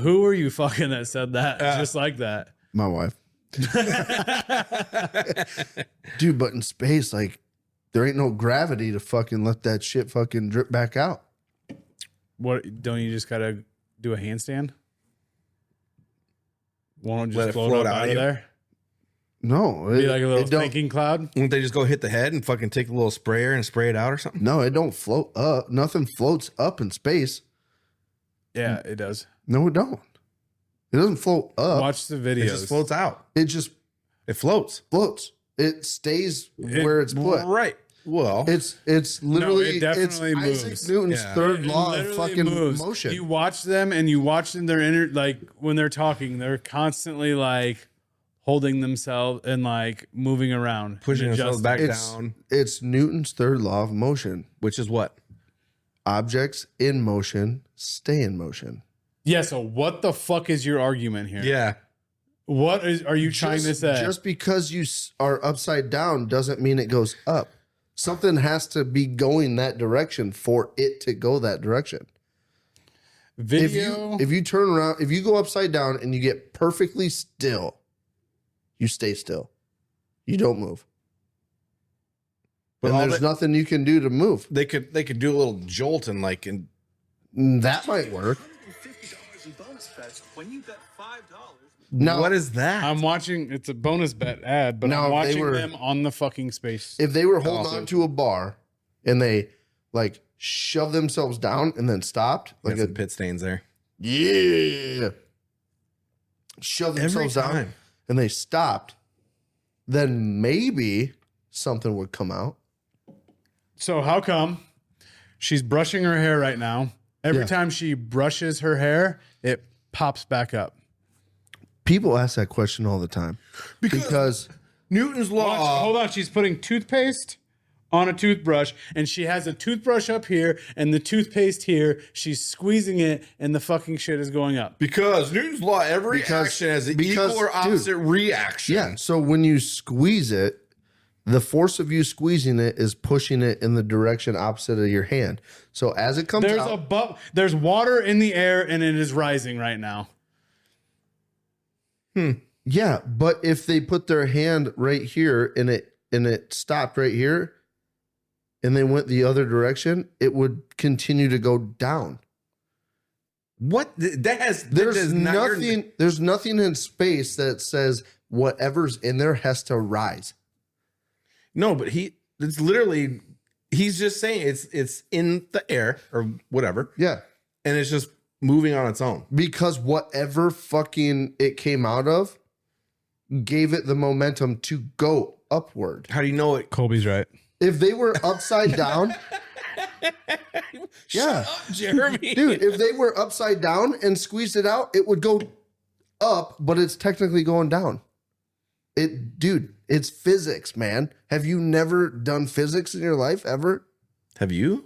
Speaker 4: Who were you fucking that said that just like that?
Speaker 3: My wife. Dude, but in space, like, there ain't no gravity to fucking let that shit fucking drip back out.
Speaker 4: What, don't you just gotta do a handstand? Won't it
Speaker 2: Let
Speaker 4: just
Speaker 2: it
Speaker 4: float
Speaker 2: float
Speaker 4: up
Speaker 2: out
Speaker 4: out
Speaker 2: of
Speaker 4: of
Speaker 2: you?
Speaker 4: there?
Speaker 3: No,
Speaker 4: Be like a little
Speaker 3: it don't.
Speaker 4: thinking cloud?
Speaker 2: Wouldn't they just go hit the head and fucking take a little sprayer and spray it out or something?
Speaker 3: No, it don't float up. Nothing floats up in space.
Speaker 4: Yeah, it does.
Speaker 3: No, it don't. It doesn't float up.
Speaker 4: Watch the
Speaker 2: It
Speaker 4: videos.
Speaker 2: just floats out.
Speaker 3: It just
Speaker 2: It floats.
Speaker 3: floats. It stays where it's put.
Speaker 2: Right. Well,
Speaker 3: It's literally
Speaker 4: it definitely
Speaker 3: it's
Speaker 4: moves.
Speaker 3: Isaac Newton's
Speaker 2: Yeah.
Speaker 3: third
Speaker 4: It
Speaker 3: law of
Speaker 4: literally
Speaker 3: fucking
Speaker 4: moves.
Speaker 3: motion.
Speaker 4: You watch them and you watch them. They're like when they're talking, they're constantly like holding themselves and like moving around,
Speaker 2: pushing
Speaker 4: and
Speaker 2: themselves
Speaker 4: adjusting.
Speaker 2: back
Speaker 3: It's
Speaker 2: down,
Speaker 3: it's Newton's third law of motion.
Speaker 2: which is what?
Speaker 3: Objects in motion stay in motion.
Speaker 4: Yeah. So what the fuck is your argument here?
Speaker 2: Yeah.
Speaker 4: What are you trying to say?
Speaker 3: Just because you are upside down doesn't mean it goes up. Something has to be going that direction for it to go that direction.
Speaker 4: Video.
Speaker 3: If you turn around, if you go upside down and you get perfectly still, you stay still. You don't move.
Speaker 2: But
Speaker 3: And
Speaker 2: all
Speaker 3: there's
Speaker 2: that-
Speaker 3: nothing you can do to move.
Speaker 2: They could do a little jolt and like and
Speaker 3: That might work.
Speaker 5: $50 in bonus bets when you bet $5.
Speaker 3: Now,
Speaker 2: what is that?
Speaker 4: I'm watching. It's a bonus bet ad, but
Speaker 3: No,
Speaker 4: I'm
Speaker 3: they
Speaker 4: watching
Speaker 3: were-
Speaker 4: them on the fucking space.
Speaker 3: if they were holding
Speaker 2: Awesome.
Speaker 3: on to a bar and they like shove themselves down and then stopped,
Speaker 2: Got
Speaker 3: like
Speaker 2: some pit stains there.
Speaker 3: yeah, shove
Speaker 2: Every
Speaker 3: themselves down
Speaker 2: time.
Speaker 3: and they stopped, then maybe something would come out.
Speaker 4: So how come she's brushing her hair right now? Every
Speaker 3: Yeah.
Speaker 4: time she brushes her hair, it pops back up.
Speaker 3: People ask that question all the time because
Speaker 2: Newton's
Speaker 4: Watch,
Speaker 2: law.
Speaker 4: hold on, she's putting toothpaste on a toothbrush, and she has a toothbrush up here and the toothpaste here. She's squeezing it, and the fucking shit is going up.
Speaker 2: Because Newton's law, every
Speaker 3: Because-
Speaker 2: action has an
Speaker 3: because,
Speaker 2: equal or
Speaker 3: dude,
Speaker 2: opposite reaction.
Speaker 3: yeah. So when you squeeze it, the force of you squeezing it is pushing it in the direction opposite of your hand. So as it comes
Speaker 4: There's
Speaker 3: out,
Speaker 4: there's water in the air, and it is rising right now.
Speaker 3: yeah. But if they put their hand right here and it stopped right here, and they went the other direction, it would continue to go down.
Speaker 2: What? That has
Speaker 3: There's
Speaker 2: that does not-
Speaker 3: nothing. There's nothing in space that says whatever's in there has to rise.
Speaker 2: No, but it's literally he's just saying it's in the air or whatever,
Speaker 3: Yeah,
Speaker 2: and it's just moving on its own.
Speaker 3: because whatever fucking it came out of gave it the momentum to go upward.
Speaker 2: How do you know it?
Speaker 4: Colby's right.
Speaker 3: If they were upside down, yeah,
Speaker 2: Jeremy.
Speaker 3: dude, if they were upside down and squeezed it out, it would go up, but it's technically going down. Dude, it's physics, man. Have you never done physics in your life ever?
Speaker 2: Have you?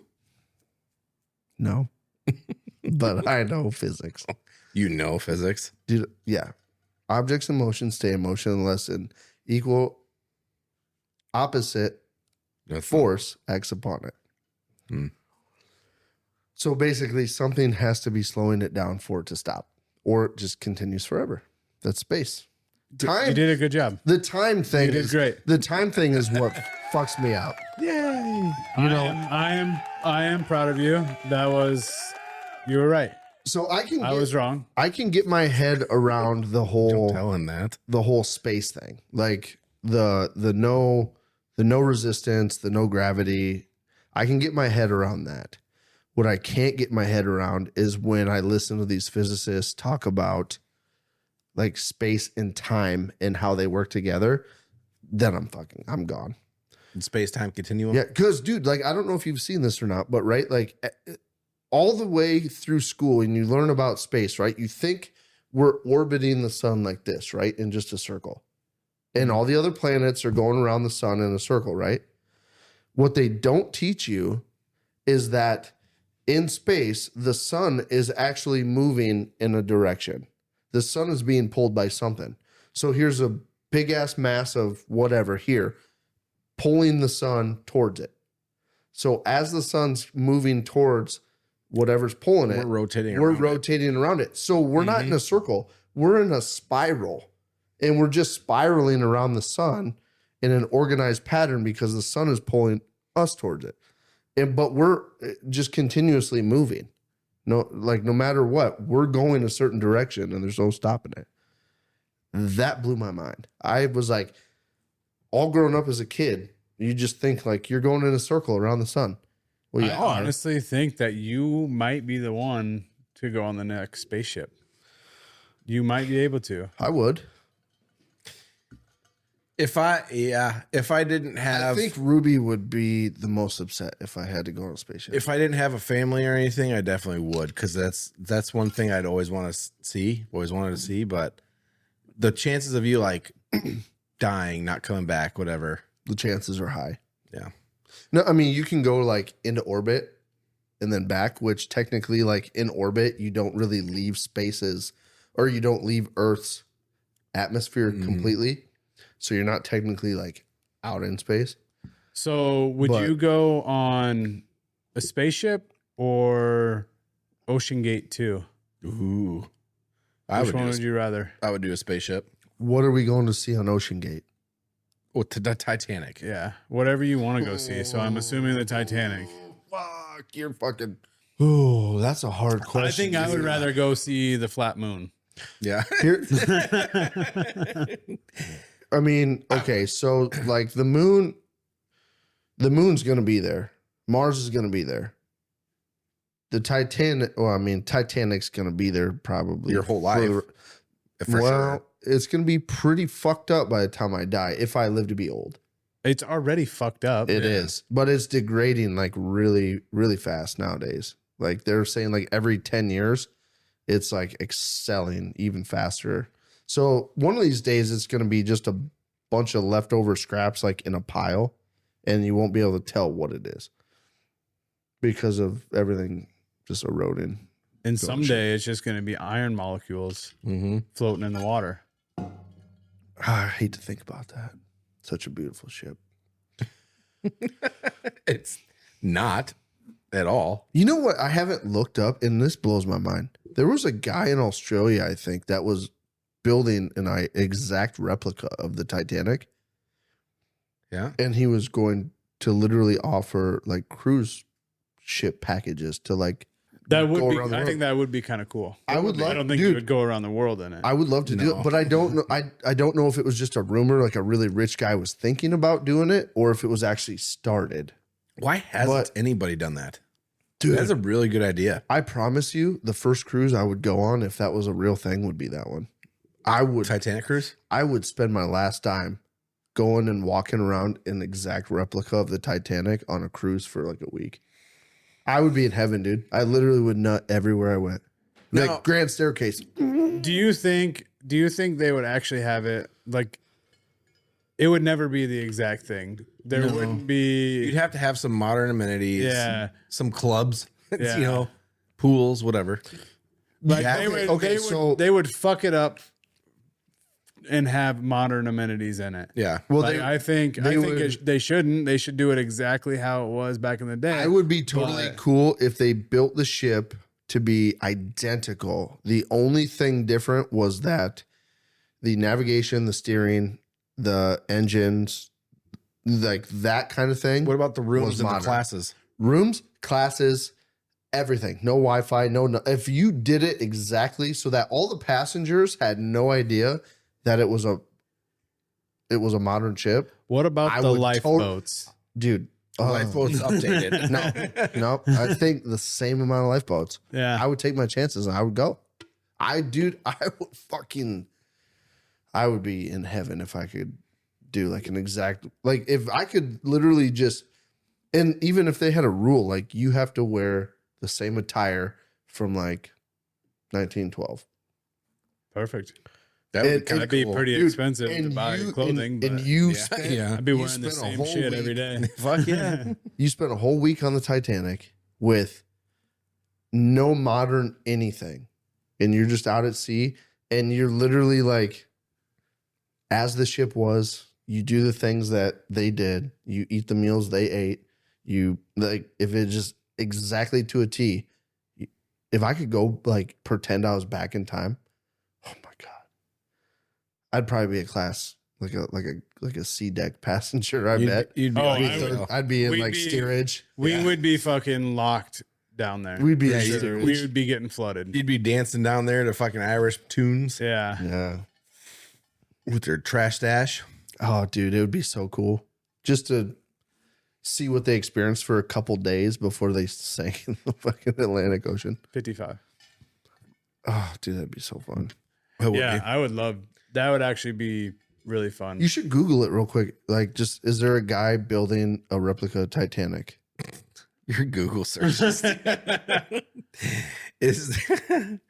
Speaker 3: No. But I know physics.
Speaker 2: You know physics.
Speaker 3: Dude, yeah. Objects in motion stay in motion unless an equal opposite force acts upon it.
Speaker 2: Hmm.
Speaker 3: So basically, something has to be slowing it down for it to stop, or it just continues forever. That's space. Time.
Speaker 4: You did a good job.
Speaker 3: The time thing
Speaker 4: You did
Speaker 3: is
Speaker 4: great.
Speaker 3: The time thing is what fucks me out.
Speaker 2: Yay.
Speaker 3: You know,
Speaker 4: I am proud of you. You were right.
Speaker 3: so
Speaker 4: I was wrong.
Speaker 3: I can get my head around the whole
Speaker 2: Tell him that.
Speaker 3: the whole space thing, like the no resistance, the no gravity. I can get my head around that. What I can't get my head around is when I listen to these physicists talk about like space and time and how they work together. Then I'm gone.
Speaker 2: Space time continuum.
Speaker 3: Yeah, because dude, like I don't know if you've seen this or not, but right, like all the way through school, and you learn about space, right? You think we're orbiting the sun like this, right, in just a circle, and all the other planets are going around the sun in a circle, right? What they don't teach you is that in space, the sun is actually moving in a direction. The sun is being pulled by something. So here's a big ass mass of whatever here, pulling the sun towards it. So as the sun's moving towards whatever's pulling it,
Speaker 2: we're
Speaker 3: rotating around it. So we're not in a circle, we're in a spiral. And we're just spiraling around the sun in an organized pattern because the sun is pulling us towards it. But we're just continuously moving. No matter what, we're going a certain direction and there's no stopping it. That blew my mind. I was like, all grown up as a kid, you just think like you're going in a circle around the sun. Well, you
Speaker 4: I
Speaker 3: are.
Speaker 4: honestly think that you might be the one to go on the next spaceship. You might be able to.
Speaker 3: I would.
Speaker 2: If I didn't have,
Speaker 3: I think Ruby would be the most upset if I had to go on a spaceship.
Speaker 2: if I didn't have a family or anything, I definitely would, because that's one thing I'd always want to see, always wanted to see. But the chances of you like dying, not coming back, whatever,
Speaker 3: the chances are high.
Speaker 2: yeah.
Speaker 3: No, I mean, you can go like into orbit and then back, which technically, like in orbit, you don't really leave spaces, or you don't leave Earth's atmosphere completely. So you're not technically like out in space.
Speaker 4: So would you go on a spaceship or Ocean Gate 2?
Speaker 2: Ooh,
Speaker 4: Which one would you rather?
Speaker 2: I would do a spaceship.
Speaker 3: What are we going to see on Ocean Gate?
Speaker 2: Well, to the Titanic.
Speaker 4: Yeah, whatever you want to go see. So I'm assuming the Titanic.
Speaker 3: Fuck, you're fucking. Oh, that's a hard question.
Speaker 4: I think I would rather go see the flat moon.
Speaker 2: Yeah.
Speaker 3: Here, I mean, okay, so like the moon's gonna be there. Mars is gonna be there. The Titanic's gonna be there probably
Speaker 2: Your whole life. For sure.
Speaker 3: It's gonna be pretty fucked up by the time I die, if I live to be old.
Speaker 4: It's already fucked up.
Speaker 3: It is, but it's degrading like really, really fast nowadays. Like they're saying, like every 10 years, it's like excelling even faster. So one of these days, it's going to be just a bunch of leftover scraps like in a pile, and you won't be able to tell what it is because of everything just eroding.
Speaker 4: And someday it's just going to be iron molecules floating in the water.
Speaker 3: I hate to think about that. Such a beautiful ship.
Speaker 2: It's not at all.
Speaker 3: You know what? I haven't looked up, and this blows my mind. There was a guy in Australia, I think, that was building an exact replica of the Titanic.
Speaker 2: Yeah.
Speaker 3: And he was going to literally offer like cruise ship packages to like
Speaker 4: That would
Speaker 3: go
Speaker 4: be.
Speaker 3: around the
Speaker 4: I
Speaker 3: world.
Speaker 4: think that would be kind of cool.
Speaker 3: I would love.
Speaker 4: I don't think
Speaker 3: dude,
Speaker 4: you would go around the world in it.
Speaker 3: I would love to do it, but I don't know. I don't know if it was just a rumor, like a really rich guy was thinking about doing it, or if it was actually started.
Speaker 2: Why hasn't anybody done that?
Speaker 3: Dude,
Speaker 2: That's a really good idea.
Speaker 3: I promise you, the first cruise I would go on, if that was a real thing, would be that one. I would
Speaker 2: Titanic cruise?
Speaker 3: I would spend my last dime going and walking around an exact replica of the Titanic on a cruise for like a week. I would be in heaven, dude. I literally would nut everywhere I went. Like
Speaker 2: Now-
Speaker 3: grand staircase.
Speaker 4: Do you think they would actually have it like it would never be the exact thing. There wouldn't be.
Speaker 2: You'd have to have some modern amenities.
Speaker 4: Yeah.
Speaker 2: Some clubs.
Speaker 4: Yeah.
Speaker 2: You know, pools, whatever.
Speaker 4: Like
Speaker 3: Yeah.
Speaker 4: they would fuck it up and have modern amenities in it.
Speaker 2: Yeah.
Speaker 3: Well,
Speaker 4: Like, I think they shouldn't. They should do it exactly how it was back in the day.
Speaker 3: I would be totally cool if they built the ship to be identical. The only thing different was that the navigation, the steering, the engines, like that kind of thing.
Speaker 2: What about the rooms
Speaker 3: was
Speaker 2: and the
Speaker 3: modern.
Speaker 2: classes?
Speaker 3: Rooms, classes, everything. No Wi-Fi, no. If you did it exactly so that all the passengers had no idea that it was a modern ship,
Speaker 4: What about
Speaker 3: I
Speaker 4: the
Speaker 3: would
Speaker 4: lifeboats?
Speaker 3: dude.
Speaker 2: Lifeboats updated.
Speaker 3: No. I think the same amount of lifeboats.
Speaker 4: Yeah.
Speaker 3: I would take my chances and I would go. I would be in heaven if I could do like an exact, like if I could literally just, and even if they had a rule, like you have to wear the same attire from like 1912.
Speaker 4: Perfect.
Speaker 2: That would
Speaker 4: That'd be pretty
Speaker 3: Dude,
Speaker 4: expensive to buy clothing.
Speaker 3: And
Speaker 4: but
Speaker 3: you
Speaker 2: yeah,
Speaker 3: spent,
Speaker 2: yeah.
Speaker 4: I'd be
Speaker 3: you
Speaker 4: wearing the
Speaker 3: spent a
Speaker 4: same
Speaker 3: whole
Speaker 4: shit
Speaker 3: week-
Speaker 4: every day.
Speaker 2: Fuck yeah.
Speaker 3: You spent a whole week on the Titanic with no modern anything, and you're just out at sea, and you're literally like, as the ship was, you do the things that they did, you eat the meals they ate, you like, if it just exactly to a T, if I could go like pretend I was back in time, oh my God, I'd probably be a class like a C deck passenger. I bet.
Speaker 2: You'd be
Speaker 4: Oh,
Speaker 2: like,
Speaker 4: I would-
Speaker 3: I'd be in
Speaker 4: We'd
Speaker 3: like
Speaker 4: be-
Speaker 3: steerage.
Speaker 4: We would be fucking locked down there.
Speaker 3: We'd be
Speaker 2: Yeah,
Speaker 3: in
Speaker 2: you'd-
Speaker 3: steerage.
Speaker 4: We would be getting flooded.
Speaker 2: you'd be dancing down there to fucking Irish tunes
Speaker 4: Yeah.
Speaker 3: Yeah.
Speaker 2: with their trash stash.
Speaker 3: Oh, dude, it would be so cool just to see what they experienced for a couple days before they sank in the fucking Atlantic Ocean.
Speaker 4: 55.
Speaker 3: Oh, dude, that'd be so fun.
Speaker 2: It would
Speaker 4: Yeah,
Speaker 2: be.
Speaker 4: I would love that. Would actually be really fun.
Speaker 3: You should Google it real quick. Like, just is there a guy building a replica Titanic?
Speaker 2: Your Google search is. I'm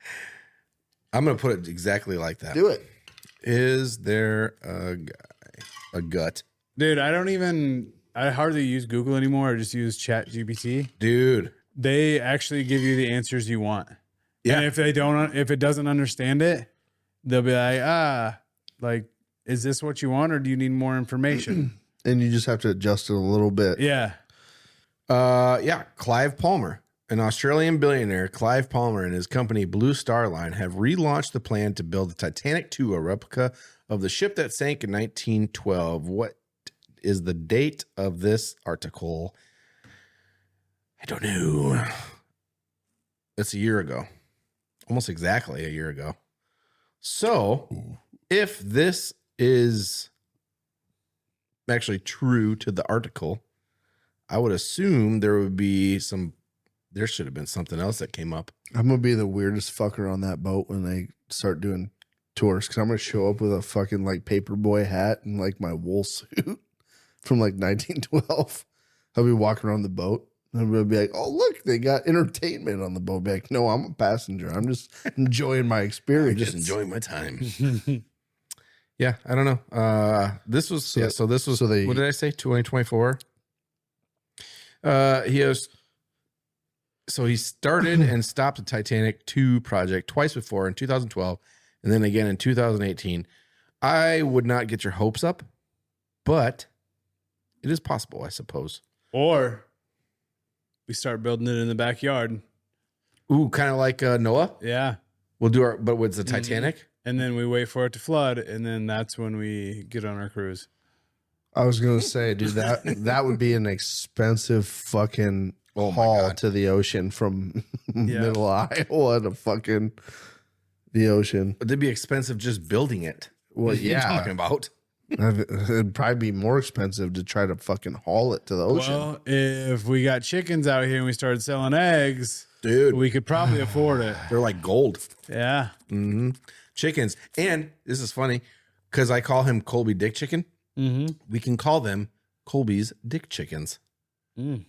Speaker 2: gonna put it exactly like that.
Speaker 3: Do it.
Speaker 2: Is there a guy, a gut,
Speaker 4: Dude, I hardly use Google anymore. I just use Chat GPT.
Speaker 2: dude?
Speaker 4: They actually give you the answers you want.
Speaker 2: Yeah.
Speaker 4: And if it doesn't understand it, they'll be like, is this what you want or do you need more information?
Speaker 3: And you just have to adjust it a little bit.
Speaker 4: Yeah.
Speaker 2: Yeah, Clive Palmer, an Australian billionaire. Clive Palmer and his company Blue Star Line have relaunched the plan to build the Titanic II, a replica of the ship that sank in 1912. What is the date of this article? I don't know. It's a year ago. Almost exactly a year ago. So, if this is actually true to the article, I would assume there should have been something else that came up.
Speaker 3: I'm going to be the weirdest fucker on that boat when they start doing tours because I'm going to show up with a fucking like paperboy hat and like my wool suit from like 1912. I'll be walking around the boat. And I'll be like, oh, look, they got entertainment on the boat. Be like, no, I'm a passenger. I'm just enjoying my experience.
Speaker 2: Just enjoying my time. Yeah, I don't know. This was what did I say? 2024. He started and stopped the Titanic 2 project twice before, in 2012 and then again in 2018. I would not get your hopes up, but it is possible, I suppose.
Speaker 4: Or we start building it in the backyard.
Speaker 2: Ooh, kind of like Noah.
Speaker 4: Yeah.
Speaker 2: We'll do but with the Titanic.
Speaker 4: And then we wait for it to flood. And then that's when we get on our cruise.
Speaker 3: I was going to say, dude, that would be an expensive fucking
Speaker 2: Oh my
Speaker 3: haul
Speaker 2: God.
Speaker 3: to the ocean from middle Iowa to fucking the ocean.
Speaker 2: But it'd be expensive just building it.
Speaker 3: Well,
Speaker 2: What are you
Speaker 3: yeah.
Speaker 2: talking about?
Speaker 3: It'd probably be more expensive to try to fucking haul it to the ocean.
Speaker 4: Well, if we got chickens out here and we started selling eggs,
Speaker 2: Dude,
Speaker 4: we could probably afford it.
Speaker 2: they're like gold.
Speaker 4: Yeah.
Speaker 2: Mm-hmm. Chickens. And this is funny because I call him Colby Dick Chicken.
Speaker 4: Mm-hmm.
Speaker 2: We can call them Colby's Dick Chickens.
Speaker 4: Mm.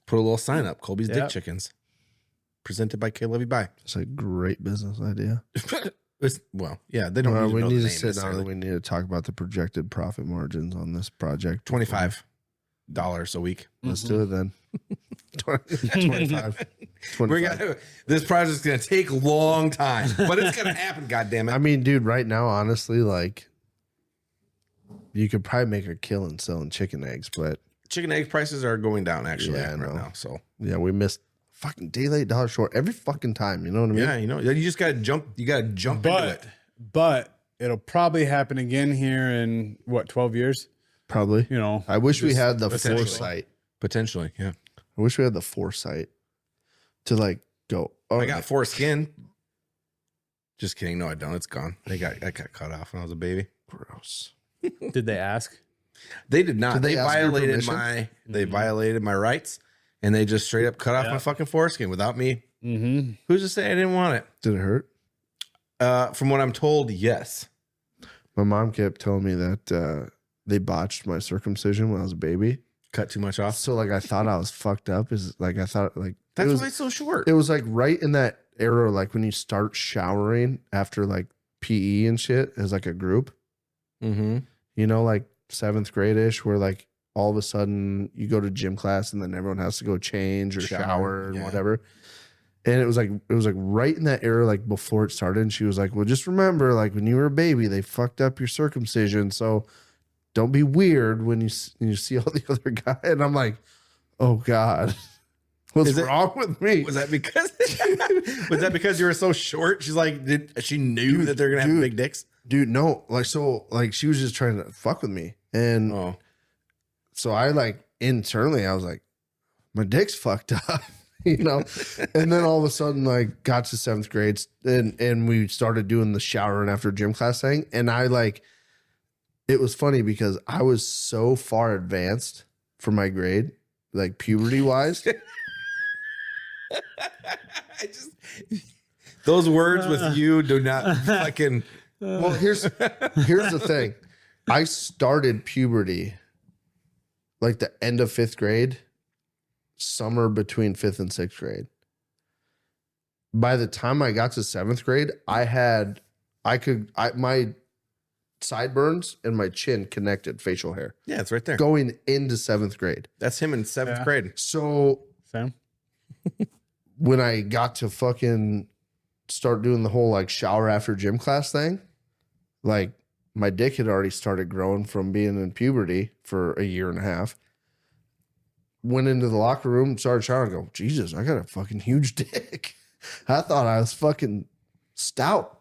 Speaker 2: Put a little sign up, Colby's Dick
Speaker 4: Yep.
Speaker 2: Chickens. Presented by KLYB.
Speaker 3: It's a great business idea.
Speaker 2: Yeah, they don't.
Speaker 3: We
Speaker 2: know
Speaker 3: need
Speaker 2: the
Speaker 3: to
Speaker 2: name
Speaker 3: sit down
Speaker 2: necessarily.
Speaker 3: and we need to talk about the projected profit margins on this project.
Speaker 2: $25 a week.
Speaker 3: Let's do it then. 25.
Speaker 2: This project's gonna take a long time, but it's gonna happen. God damn it!
Speaker 3: I mean, dude, right now, honestly, like, you could probably make a killing selling chicken eggs, but
Speaker 2: chicken egg prices are going down actually
Speaker 3: Yeah, I
Speaker 2: right
Speaker 3: know.
Speaker 2: now. So
Speaker 3: yeah, we missed fucking daylight dollar short every fucking time. You know what I mean?
Speaker 2: yeah, you just gotta jump. You gotta jump into it.
Speaker 4: But it'll probably happen again here in 12 years?
Speaker 3: Probably.
Speaker 4: You know,
Speaker 3: I wish we
Speaker 4: just
Speaker 3: had the
Speaker 4: potentially.
Speaker 3: foresight.
Speaker 2: Potentially, yeah.
Speaker 3: I wish we had the foresight to like go. Oh,
Speaker 2: I got foreskin. Just kidding. No, I don't. It's gone. I got cut off when I was a baby.
Speaker 3: gross.
Speaker 4: Did they ask?
Speaker 2: They did not.
Speaker 3: Did
Speaker 2: They
Speaker 3: they ask your
Speaker 2: violated
Speaker 3: permission?
Speaker 2: they violated my rights, and they just straight up cut off my fucking foreskin without me.
Speaker 4: Mm-hmm.
Speaker 2: Who's to say I didn't want it?
Speaker 3: Did it hurt?
Speaker 2: From what I'm told, yes.
Speaker 3: My mom kept telling me that they botched my circumcision when I was a baby.
Speaker 2: Cut too much off.
Speaker 3: So like I thought I was fucked up. Is like I thought like
Speaker 2: That's
Speaker 3: it was,
Speaker 2: why it's so short.
Speaker 3: it was like right in that era, like when you start showering after like PE and shit as like a group.
Speaker 2: Mm-hmm.
Speaker 3: You know, like 7th grade ish, where like all of a sudden you go to gym class and then everyone has to go change or shower and
Speaker 2: yeah.
Speaker 3: whatever. And it was like right in that era, like before it started. And she was like, "Well, just remember, like when you were a baby, they fucked up your circumcision, so don't be weird when you see all the other guy." And I'm like, "Oh God, what's wrong with me?"
Speaker 2: Was that because you were so short? She's like, she knew that they're gonna have big dicks?
Speaker 3: Dude, no, like so, like she was just trying to fuck with me, and so I like internally, I was like, my dick's fucked up. You know, and then all of a sudden, like, got to 7th grade, and we started doing the showering after gym class thing, and I like, it was funny because I was so far advanced for my grade, like puberty wise.
Speaker 2: Those words with you do not fucking.
Speaker 3: Well, here's the thing, I started puberty like the end of 5th grade. Summer between 5th and 6th grade. By the time I got to 7th grade, my sideburns and my chin connected facial hair.
Speaker 2: Yeah, it's right there.
Speaker 3: Going into 7th grade.
Speaker 2: That's him in 7th grade.
Speaker 3: So
Speaker 4: Sam?
Speaker 3: when I got to fucking start doing the whole like shower after gym class thing, like my dick had already started growing from being in puberty for a year and a half. Went into the locker room, started showering, and go, Jesus, I got a fucking huge dick. I thought I was fucking stout.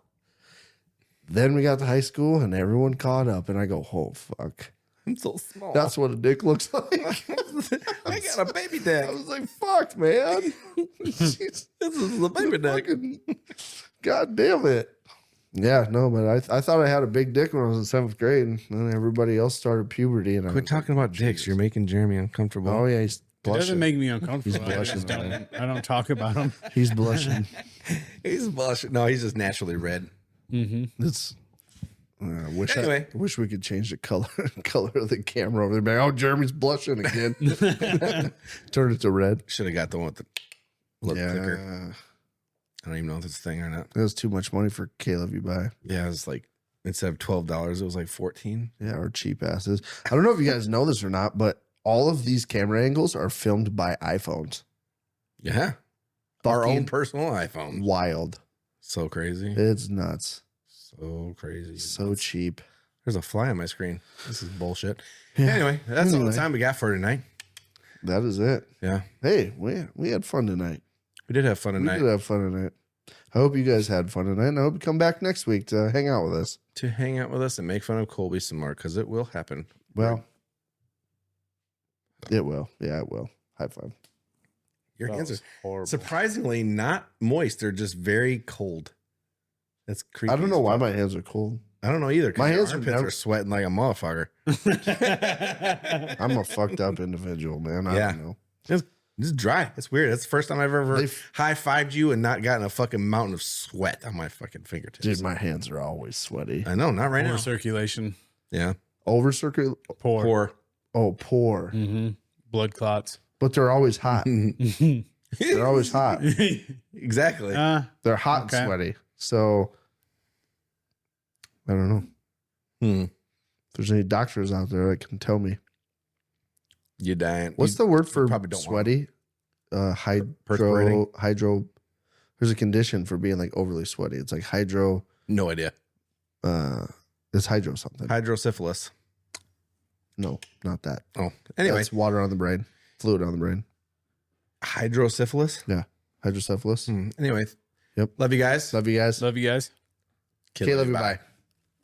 Speaker 3: Then we got to high school and everyone caught up, and I go, oh, fuck.
Speaker 2: I'm so small.
Speaker 3: That's what a dick looks like.
Speaker 2: I got a baby dick.
Speaker 3: I was like, fuck, man.
Speaker 2: This is the baby dick.
Speaker 3: Fucking, God damn it. Yeah, no, but I thought I had a big dick when I was in 7th grade, and then everybody else started puberty. And
Speaker 2: Quit talking about dicks. You're making Jeremy uncomfortable.
Speaker 3: Oh yeah, he's
Speaker 4: It
Speaker 3: blushing.
Speaker 4: doesn't make me uncomfortable.
Speaker 3: He's blushing,
Speaker 4: I don't talk about them.
Speaker 3: He's blushing.
Speaker 2: He's blushing. No, he's just naturally red.
Speaker 3: It's. Wish
Speaker 2: Anyway.
Speaker 3: I wish we could change the color of the camera over there. Oh, Jeremy's blushing again. Turn it to red.
Speaker 2: Should have got the one with the look thicker.
Speaker 3: Yeah,
Speaker 2: I don't even know if it's a thing or not.
Speaker 3: that was too much money for KLYB.
Speaker 2: Yeah, it's like instead of $12, it was like 14.
Speaker 3: Yeah, or cheap asses. I don't know if you guys know this or not, but all of these camera angles are filmed by iPhones.
Speaker 2: Yeah, our
Speaker 3: Fucking
Speaker 2: own personal iPhone.
Speaker 3: Wild.
Speaker 2: So crazy.
Speaker 3: It's nuts.
Speaker 2: So crazy.
Speaker 3: So cheap.
Speaker 2: There's a fly on my screen. This is bullshit.
Speaker 3: Yeah.
Speaker 2: Anyway, that's all the
Speaker 3: Anyway.
Speaker 2: time we got for tonight.
Speaker 3: That is it.
Speaker 2: Yeah,
Speaker 3: Hey, we had fun tonight.
Speaker 2: we did have fun
Speaker 3: We
Speaker 2: tonight.
Speaker 3: did have fun tonight. I hope you guys had fun tonight, and I hope you come back next week to hang out with us.
Speaker 2: To hang out with us and make fun of Colby some more because it will happen.
Speaker 3: Well, it will. Yeah, it will. High five.
Speaker 2: Your
Speaker 4: That
Speaker 2: hands
Speaker 4: was
Speaker 2: are
Speaker 4: horrible.
Speaker 2: surprisingly not moist. They're just very cold. That's creepy.
Speaker 3: I don't know why my hands are cold.
Speaker 2: I don't know either. 'Cause
Speaker 3: My
Speaker 2: your
Speaker 3: hands are
Speaker 2: armpits
Speaker 3: never-
Speaker 2: are sweating like a motherfucker.
Speaker 3: I'm a fucked up individual, man. I
Speaker 2: Yeah.
Speaker 3: don't know.
Speaker 2: It's dry. It's weird. That's the first time I've ever
Speaker 3: They've-
Speaker 2: high-fived you and not gotten a fucking mountain of sweat on my fucking fingertips.
Speaker 3: Dude, my hands are always sweaty.
Speaker 2: I know, not right now.
Speaker 4: More circulation.
Speaker 2: Yeah.
Speaker 3: Over circuit.
Speaker 4: Poor.
Speaker 2: Poor.
Speaker 3: Oh, poor.
Speaker 4: Mm-hmm. Blood clots.
Speaker 3: But they're always hot. They're always hot.
Speaker 2: Exactly.
Speaker 3: They're hot
Speaker 4: Okay.
Speaker 3: and sweaty. So I don't know.
Speaker 2: Hmm.
Speaker 3: If there's any doctors out there that can tell me.
Speaker 2: You dying.
Speaker 3: What's the word for
Speaker 2: probably don't
Speaker 3: sweaty?
Speaker 2: Perspiring?
Speaker 3: Hydro. There's a condition for being like overly sweaty. It's like hydro.
Speaker 2: No idea.
Speaker 3: It's hydro something.
Speaker 2: Hydrosyphilis.
Speaker 3: No, not that.
Speaker 2: Oh, anyway.
Speaker 3: That's water on the brain, fluid on the brain.
Speaker 2: Hydrosyphilis?
Speaker 3: Yeah. Hydrocephalus.
Speaker 2: Anyway.
Speaker 3: Yep.
Speaker 2: Love you guys.
Speaker 3: Love you guys.
Speaker 4: Love you guys.
Speaker 3: KLYB. Bye.